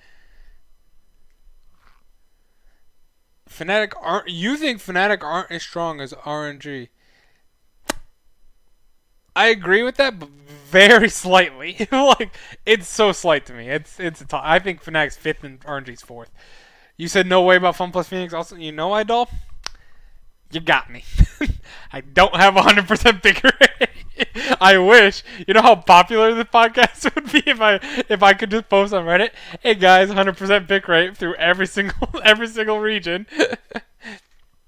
You think Fnatic aren't as strong as RNG? I agree with that, but very slightly. Like, it's so slight to me. I think Fnatic's 5th and RNG's 4th. You said no way about Fun Plus Phoenix. Also, Idol? You got me. I don't have 100% pick rate. I wish. You know how popular this podcast would be if I could just post on Reddit? Hey guys, 100% pick rate through every single region.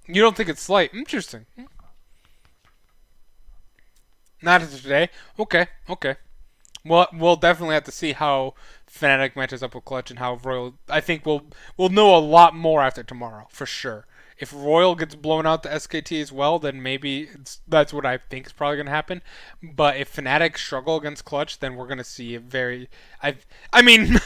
You don't think it's slight? Interesting. Not today. Okay. Well, we'll definitely have to see how Fnatic matches up with Clutch and how Royal. I think we'll know a lot more after tomorrow for sure. If Royal gets blown out to SKT as well, then maybe that's what I think is probably going to happen. But if Fnatic struggle against Clutch, then we're going to see a very... I mean,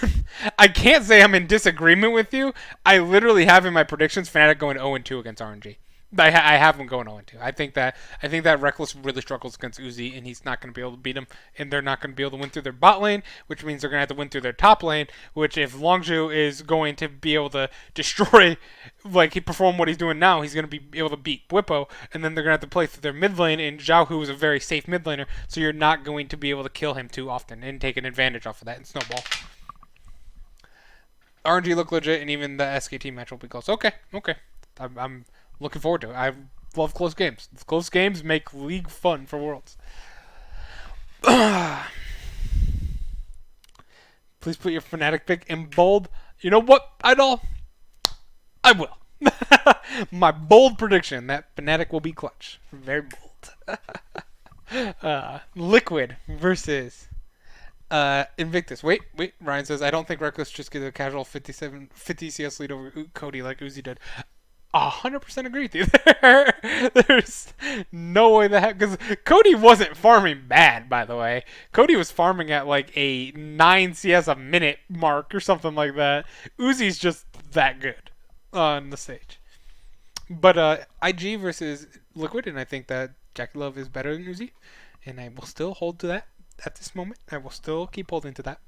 I can't say I'm in disagreement with you. I literally have in my predictions Fnatic going 0-2 against RNG. I have him going 0-2. I think that Reckless really struggles against Uzi, and he's not going to be able to beat him, and they're not going to be able to win through their bot lane, which means they're going to have to win through their top lane, which if Longzhu is going to be able to destroy, like he perform what he's doing now, he's going to be able to beat Bwipo, and then they're going to have to play through their mid lane, and Zhao Hu is a very safe mid laner, so you're not going to be able to kill him too often and take an advantage off of that and snowball. RNG look legit, and even the SKT match will be close. Okay. I'm looking forward to it. I love close games. Close games make League fun for Worlds. Please put your Fnatic pick in bold. You know what, Idol? I will. My bold prediction that Fnatic will be clutch. Very bold. Liquid versus Invictus. Wait. Ryan says, I don't think Reckless just gets a casual 50 CS lead over Cody like Uzi did. 100% agree with you there. There's no way that, because Cody wasn't farming bad, by the way. Cody was farming at like a 9 CS a minute mark or something like that. Uzi's just that good on the stage. But IG versus Liquid, and I think that JackeyLove is better than Uzi, and I will still hold to that at this moment. I will still keep holding to that.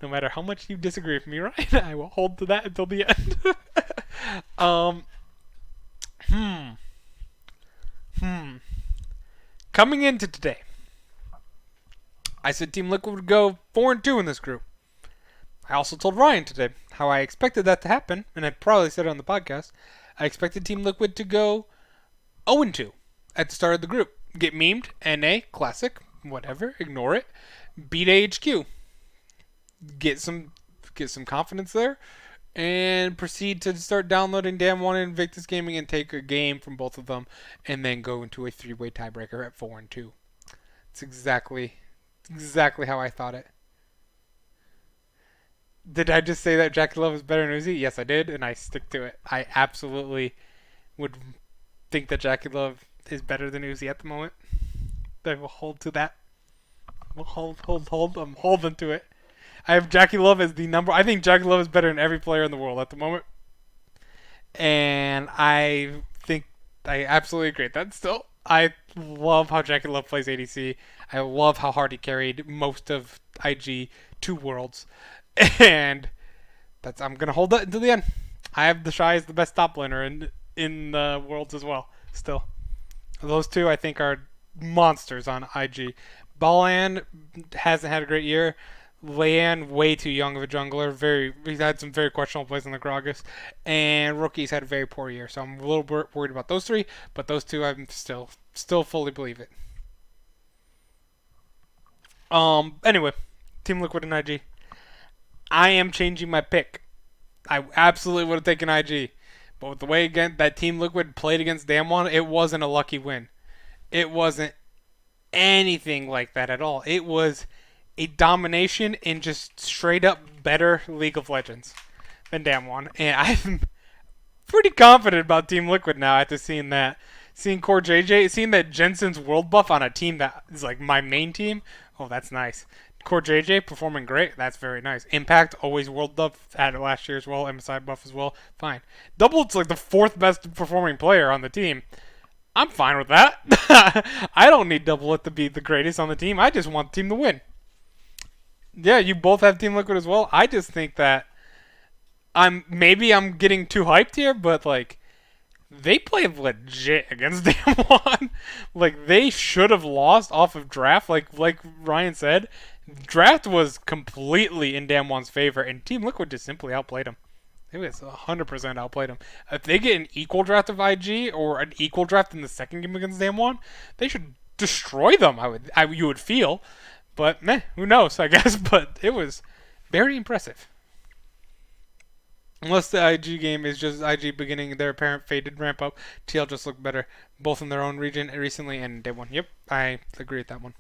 No matter how much you disagree with me, right? I will hold to that until the end. Coming into today, I said Team Liquid would go 4-2 in this group. I also told Ryan today how I expected that to happen, and I probably said it on the podcast. I expected Team Liquid to go 0-2 at the start of the group. Get memed, NA, classic, whatever, ignore it. Beat AHQ. Get some confidence there. And proceed to start downloading Damwon and Invictus Gaming and take a game from both of them, and then go into a 3-way tiebreaker at 4-2. It's exactly how I thought it. Did I just say that JackeyLove is better than Uzi? Yes, I did, and I stick to it. I absolutely would think that JackeyLove is better than Uzi at the moment. I will hold to that. We'll hold. I'm holding to it. I have JackeyLove as the number. I think JackeyLove is better than every player in the world at the moment. And I think I absolutely agree with that still. I love how JackeyLove plays ADC. I love how hard he carried most of IG to Worlds. And I'm going to hold that until the end. I have the Shy as the best top laner in the Worlds as well, still. Those two, I think, are monsters on IG. Balan hasn't had a great year. Leanne, way too young of a jungler. He's had some very questionable plays on the Gragas. And Rookie's had a very poor year. So I'm a little worried about those three. But those two, I still fully believe it. Anyway, Team Liquid and IG. I am changing my pick. I absolutely would have taken IG. But with the way again that Team Liquid played against Damwon, it wasn't a lucky win. It wasn't anything like that at all. It was a domination in just straight up better League of Legends than Damwon. And I'm pretty confident about Team Liquid now after seeing that. Seeing Core JJ, seeing that Jensen's world buff on a team that is like my main team. Oh, that's nice. Core JJ performing great. That's very nice. Impact, always world buff. Had it last year as well. MSI buff as well. Fine. Doubled's like the 4th best performing player on the team. I'm fine with that. I don't need Doublet to be the greatest on the team. I just want the team to win. Yeah, you both have Team Liquid as well. I just think that I'm getting too hyped here, but like they played legit against Damwon. Like they should have lost off of draft. Like Ryan said, draft was completely in Damwon's favor, and Team Liquid just simply outplayed him. It was 100% outplayed him. If they get an equal draft of IG or an equal draft in the second game against Damwon, they should destroy them. You would feel. But, who knows, I guess. But it was very impressive. Unless the IG game is just IG beginning their apparent faded ramp up. TL just looked better, both in their own region recently and Damwon. Yep, I agree with that one.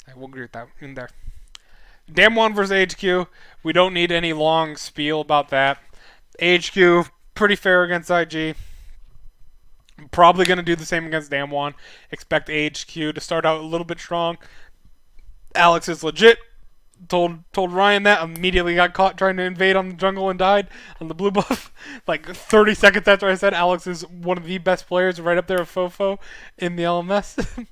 I will agree with that in there. Damwon versus HQ. We don't need any long spiel about that. HQ, pretty fair against IG. Probably going to do the same against Damwon. Expect HQ to start out a little bit strong. Alex is legit. Told Ryan that. Immediately got caught trying to invade on the jungle and died on the blue buff. Like 30 seconds after I said Alex is one of the best players, right up there with Fofo in the LMS.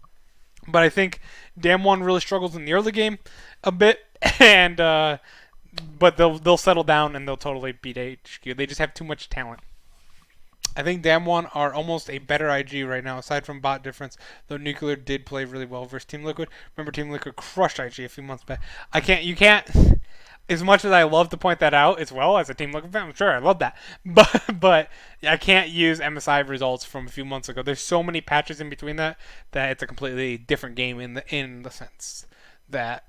But I think Damwon really struggles in the early game a bit, and but they'll settle down and they'll totally beat HQ. They just have too much talent. I think Damwon are almost a better IG right now, aside from bot difference, though Nuclear did play really well versus Team Liquid. Remember, Team Liquid crushed IG a few months back. as much as I love to point that out as well as a Team Liquid fan, sure, I love that. But I can't use MSI results from a few months ago. There's so many patches in between that it's a completely different game in the sense that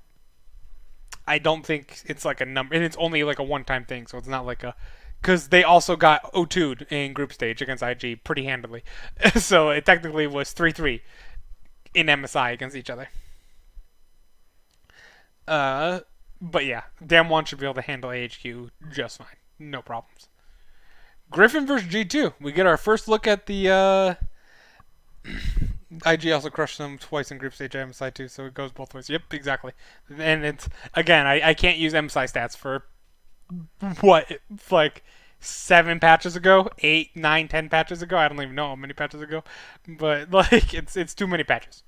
I don't think it's like a number, and it's only like a one-time thing, so it's not like a because they also got O2'd in group stage against IG pretty handily, so it technically was 3-3 in MSI against each other. Uh, but yeah, Damwon should be able to handle AHQ just fine, no problems. Griffin versus G2. We get our first look at the. IG also crushed them twice in group stage at MSI too, so it goes both ways. Yep, exactly. And it's again, I can't use MSI stats for what like 7 patches ago, 8, 9, 10 patches ago. I don't even know how many patches ago, but like it's too many patches.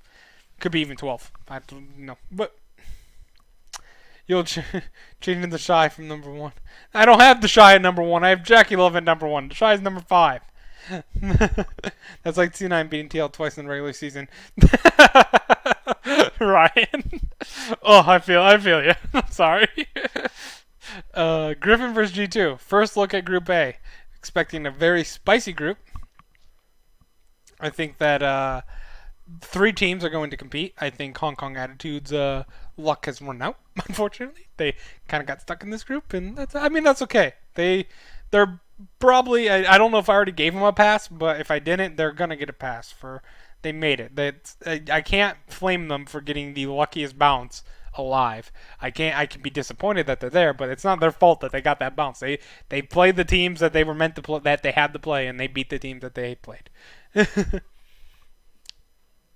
Could be even 12. I don't know, but you'll changing the Shy from number 1. I don't have the Shy at number 1. I have JackeyLove at number 1. The Shy is number 5. That's like C9 beating TL twice in the regular season. Ryan. Oh, I feel you. I'm sorry. Griffin versus G2. First look at Group A. Expecting a very spicy group. I think that 3 teams are going to compete. I think Hong Kong Attitude's luck has run out. Unfortunately, they kind of got stuck in this group, and that's okay. They're probably I don't know if I already gave them a pass, but if I didn't, they're gonna get a pass for they made it. I can't flame them for getting the luckiest bounce alive. I can be disappointed that they're there, but it's not their fault that they got that bounce. They played the teams that they were meant to play, that they had to play, and they beat the teams that they played.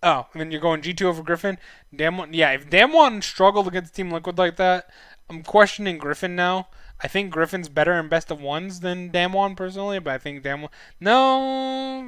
Oh, and then you're going G2 over Griffin. Damwon, yeah, if Damwon struggled against Team Liquid like that, I'm questioning Griffin now. I think Griffin's better in best of ones than Damwon personally, but I think Damwon. No,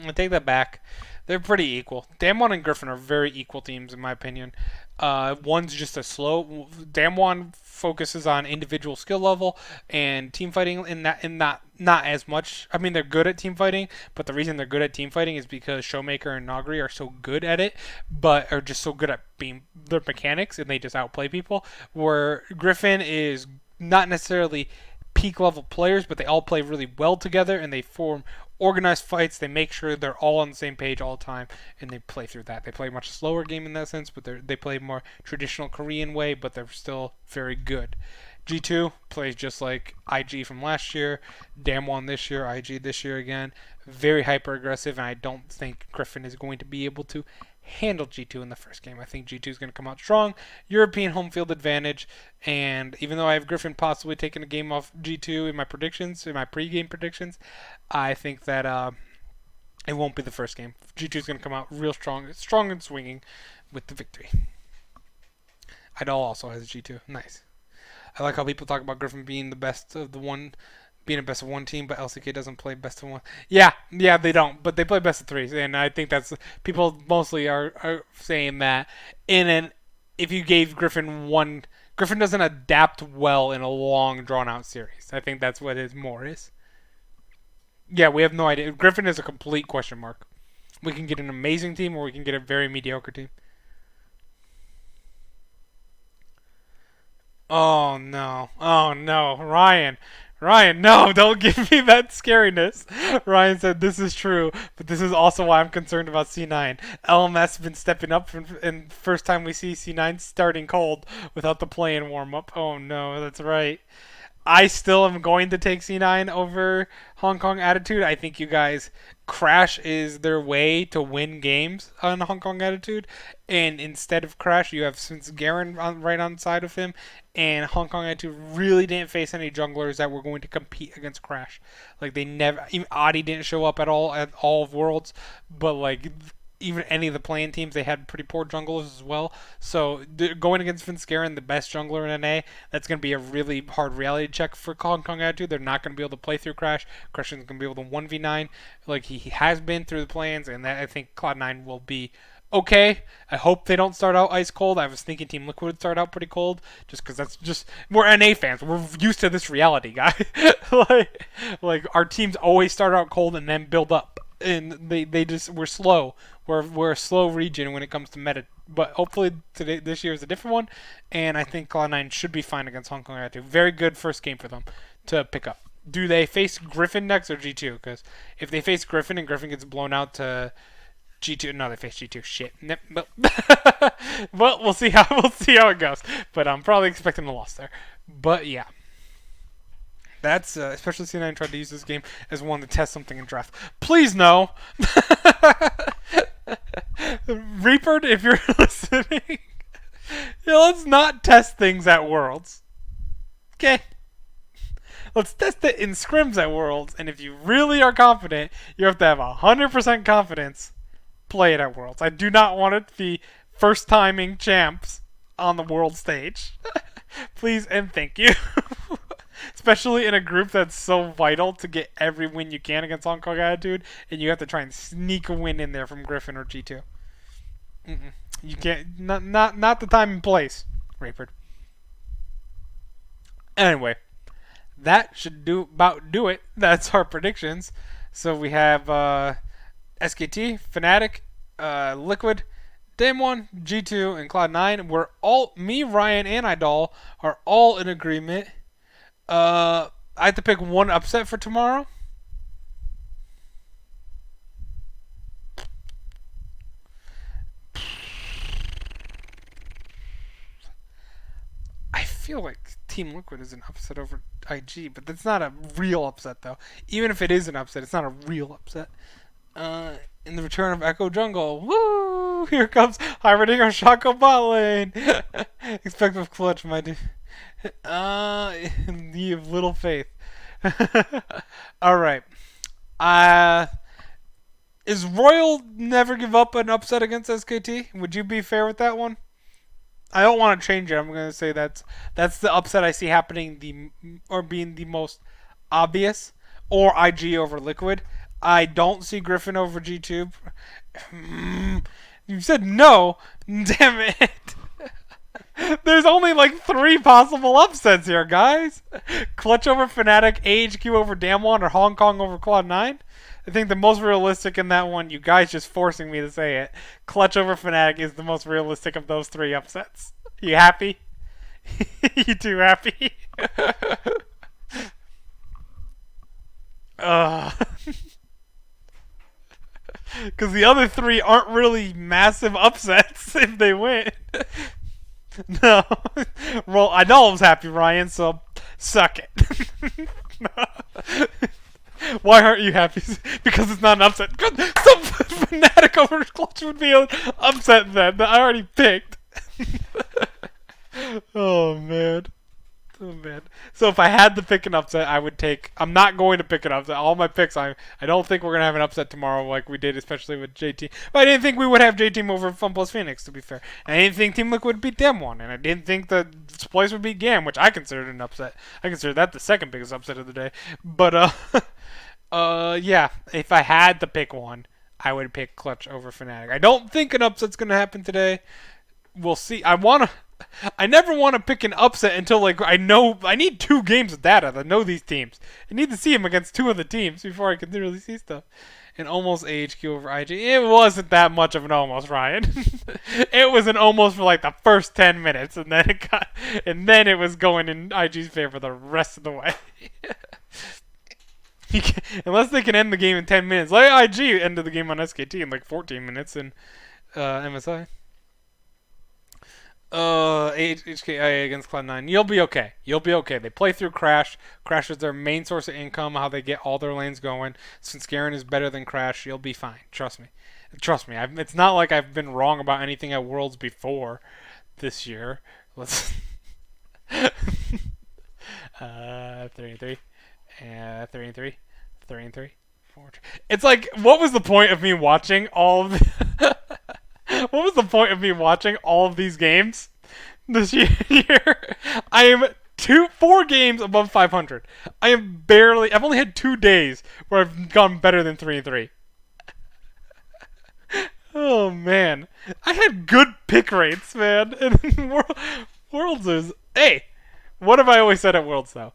I take that back. They're pretty equal. Damwon and Griffin are very equal teams in my opinion. One's just a slow. Damwon focuses on individual skill level and team fighting in not as much. I mean, they're good at team fighting, but the reason they're good at team fighting is because Showmaker and Nagri are so good at it, but are just so good at being their mechanics, and they just outplay people. Where Griffin is not necessarily peak level players, but they all play really well together, and they form organized fights. They make sure they're all on the same page all the time, and they play through that. They play a much slower game in that sense, but they play more traditional Korean way, but they're still very good. G2 plays just like IG from last year, Damwon this year, IG this year again. Very hyper aggressive, and I don't think Griffin is going to be able to handle G2 in the first game. I think G2 is going to come out strong. European home field advantage, and even though I have Griffin possibly taking a game off G2 in my predictions, in my pre-game predictions, I think that it won't be the first game. G2 is going to come out real strong and swinging with the victory. Idol also has G2. Nice. I like how people talk about Griffin being the best of the one, being a best of one team, but LCK doesn't play best of one. Yeah, they don't, but they play best of threes, and I think that's people mostly are saying that. If you gave Griffin one, Griffin doesn't adapt well in a long, drawn out series. I think that's what his more is. Yeah, we have no idea. Griffin is a complete question mark. We can get an amazing team, or we can get a very mediocre team. Oh no. Oh no. Ryan, no, don't give me that scariness. Ryan said this is true, but this is also why I'm concerned about C9. LMS has been stepping up, and first time we see C9 starting cold without the play-in warm-up. Oh no, that's right. I still am going to take C9 over Hong Kong Attitude. I think you guys Crash is their way to win games on Hong Kong Attitude, and instead of Crash, you have since Garen right on side of him, and Hong Kong Attitude really didn't face any junglers that were going to compete against Crash. Like they never, even Adi didn't show up at all of Worlds, but like even any of the playing teams, they had pretty poor junglers as well. So going against Vince Garen, the best jungler in NA, that's going to be a really hard reality check for Hong Kong Attitude. They're not going to be able to play through Crash. Crash is going to be able to 1v9 like he has been through the plans, and that I think Cloud9 will be okay. I hope they don't start out ice cold. I was thinking Team Liquid would start out pretty cold, just because that's just we're NA fans. We're used to this reality, guy. like our teams always start out cold and then build up, and they just we're slow. we're a slow region when it comes to meta. But hopefully this year is a different one, and I think Cloud9 should be fine against Hong Kong Attitude. Very good first game for them to pick up. Do they face Griffin next or G2? Because if they face Griffin and Griffin gets blown out to G2, no, they face G2. Shit. But well, we'll see how it goes. But I'm probably expecting a loss there. But yeah. That's especially C9 tried to use this game as one to test something in draft. Please no. Reaper, if you're listening, let's not test things at Worlds. Okay. Let's test it in scrims at Worlds, and if you really are confident, you have to have 100% confidence. Play it at Worlds. I do not want it to be first timing champs on the world stage. Please and thank you. Especially in a group that's so vital to get every win you can against Hong Kong Attitude, and you have to try and sneak a win in there from Griffin or G2. You can't. Not the time and place, Rayford. Anyway, that should do it. That's our predictions. So we have SKT, Fnatic, Liquid, Damwon, G2, and Cloud9. We're all, me, Ryan, and Idol are all in agreement. I have to pick one upset for tomorrow. I feel like Team Liquid is an upset over IG, but that's not a real upset, though. Even if it is an upset, it's not a real upset. In the return of Echo Jungle, woo! Here comes Heimerdinger Shaco bot lane. Expect with clutch, my dude. You have little faith. All right. Is Royal Never Give Up an upset against SKT? Would you be fair with that one? I don't want to change it. I'm going to say that's the upset I see happening being the most obvious, or IG over Liquid. I don't see Griffin over G2. You said no. Damn it. There's only like 3 possible upsets here, guys. Clutch over Fnatic, AHQ over Damwon, or Hong Kong over Cloud9. I think the most realistic in that one, you guys just forcing me to say it, Clutch over Fnatic is the most realistic of those 3 upsets. You happy? You too happy? Because the other 3 aren't really massive upsets if they win. No. Well, I know I was happy, Ryan, so suck it. Why aren't you happy? Because it's not an upset. Some Fnatic over Clutch would be an upset then that I already picked. Oh, man. Oh, man. So if I had to pick an upset, I would take... I'm not going to pick an upset. All my picks, I don't think we're going to have an upset tomorrow like we did, especially with JT. But I didn't think we would have JT over FunPlus Phoenix, to be fair. And I didn't think Team Liquid would beat Damwon. And I didn't think the Sploice would beat GAM, which I considered an upset. I consider that the second biggest upset of the day. But, yeah. If I had to pick one, I would pick Clutch over Fnatic. I don't think an upset's going to happen today. We'll see. I never want to pick an upset until like I need 2 games of data to know these teams. I need to see them against 2 of the teams before I can really see stuff. And almost AHQ over IG. It wasn't that much of an almost, Ryan. It was an almost for like the first 10 minutes, and then it was going in IG's favor the rest of the way. Unless they can end the game in 10 minutes, like IG ended the game on SKT in like 14 minutes in MSI. HKIA against Cloud9. You'll be okay. You'll be okay. They play through Crash. Crash is their main source of income, how they get all their lanes going. Since Garen is better than Crash, you'll be fine. Trust me. Trust me. It's not like I've been wrong about anything at Worlds before this year. Let's... 3-3. 3-3. 3-3. 4. It's like, what was the point of me watching all of the... What was the point of me watching all of these games this year? I am 4 games above 500. I've only had 2 days where I've gone better than 3-3. Oh, man. I had good pick rates, man. And Worlds is... Hey, what have I always said at Worlds, though?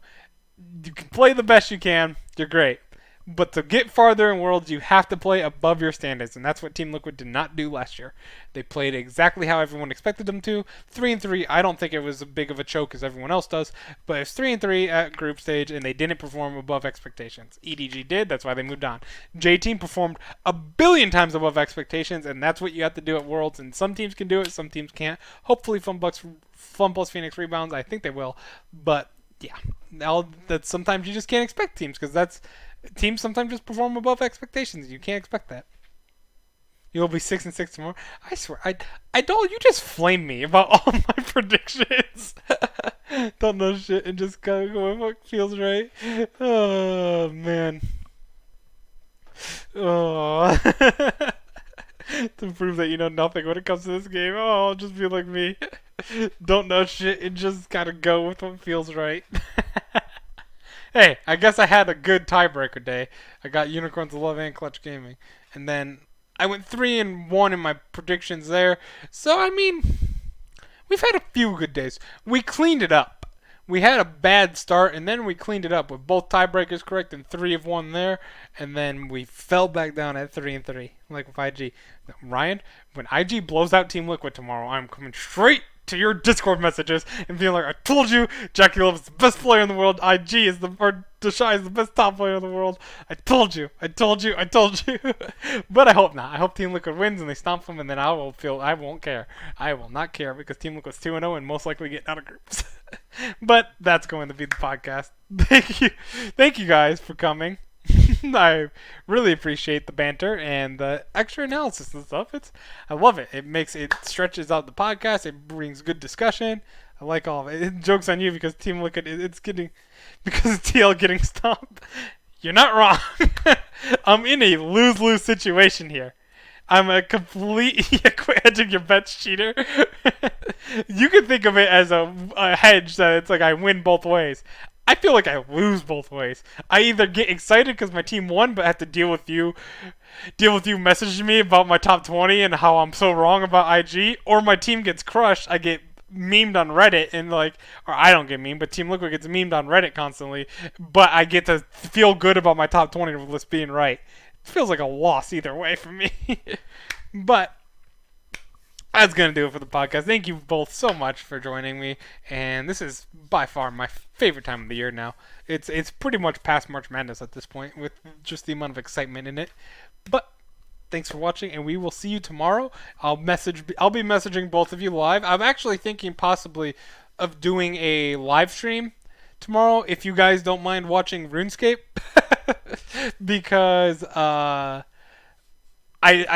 You can play the best you can. You're great. But to get farther in Worlds, you have to play above your standards, and that's what Team Liquid did not do last year. They played exactly how everyone expected them to. 3-3. I don't think it was as big of a choke as everyone else does, but it's 3-3 at group stage, and they didn't perform above expectations. EDG did. That's why they moved on. J Team performed a billion times above expectations, and that's what you have to do at Worlds. And some teams can do it, some teams can't. Hopefully, FunPlus Phoenix rebounds. I think they will, but yeah, now that sometimes you just can't expect teams because that's teams sometimes just perform above expectations. You can't expect that. You'll be 6-6 tomorrow. I swear, I don't. You just flame me about all my predictions. Don't know shit and just gotta go with what feels right. Oh man. Oh. To prove that you know nothing when it comes to this game. Oh, just be like me. Don't know shit and just gotta go with what feels right. Hey, I guess I had a good tiebreaker day. I got Unicorns Love and Clutch Gaming. And then I went 3-1 in my predictions there. So, I mean, we've had a few good days. We cleaned it up. We had a bad start, and then we cleaned it up with both tiebreakers correct and 3 of 1 there. And then we fell back down at 3-3, like with IG. Ryan, when IG blows out Team Liquid tomorrow, I'm coming straight to your Discord messages and being like, I told you Jackie Love is the best player in the world. IG is Deshai is the best top player in the world. I told you. But I hope not. I hope Team Liquid wins and they stomp them, and then I won't care. I will not care because Team Liquid's 2-0 and most likely getting out of groups. But that's going to be the podcast. Thank you guys for coming. I really appreciate the banter and the extra analysis and stuff. I love it. It stretches out the podcast. It brings good discussion. I like all of it. Joke's on you because Team Liquid because of TL getting stomped. You're not wrong. I'm in a lose-lose situation here. I'm a complete quit hedging your bets cheater. You can think of it as a hedge that it's like I win both ways. I feel like I lose both ways. I either get excited because my team won, but have to deal with you messaging me about my top 20 and how I'm so wrong about IG, or my team gets crushed. I get memed on Reddit and or I don't get memed, but Team Liquid gets memed on Reddit constantly. But I get to feel good about my top 20 list being right. It feels like a loss either way for me. But that's going to do it for the podcast. Thank you both so much for joining me. And this is by far my favorite time of the year now. It's pretty much past March Madness at this point with just the amount of excitement in it. But thanks for watching, and we will see you tomorrow. I'll be messaging both of you live. I'm actually thinking possibly of doing a live stream tomorrow if you guys don't mind watching RuneScape. Because I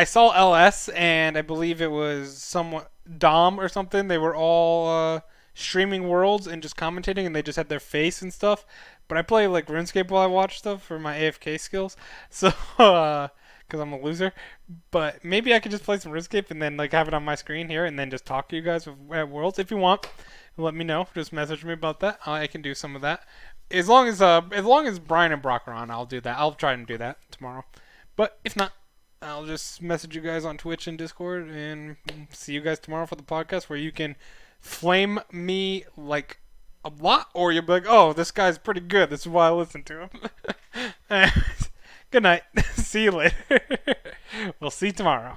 saw LS, and I believe it was somewhat Dom or something. They were all streaming Worlds and just commentating, and they just had their face and stuff. But I play like RuneScape while I watch stuff for my AFK skills, so because I'm a loser. But maybe I could just play some RuneScape and then have it on my screen here, and then just talk to you guys at Worlds if you want. Let me know. Just message me about that. I can do some of that. As long as Brian and Brock are on, I'll do that. I'll try and do that tomorrow. But if not, I'll just message you guys on Twitch and Discord, and see you guys tomorrow for the podcast where you can flame me like a lot, or you'll be like, oh, this guy's pretty good. This is why I listen to him. Good night. See you later. We'll see you tomorrow.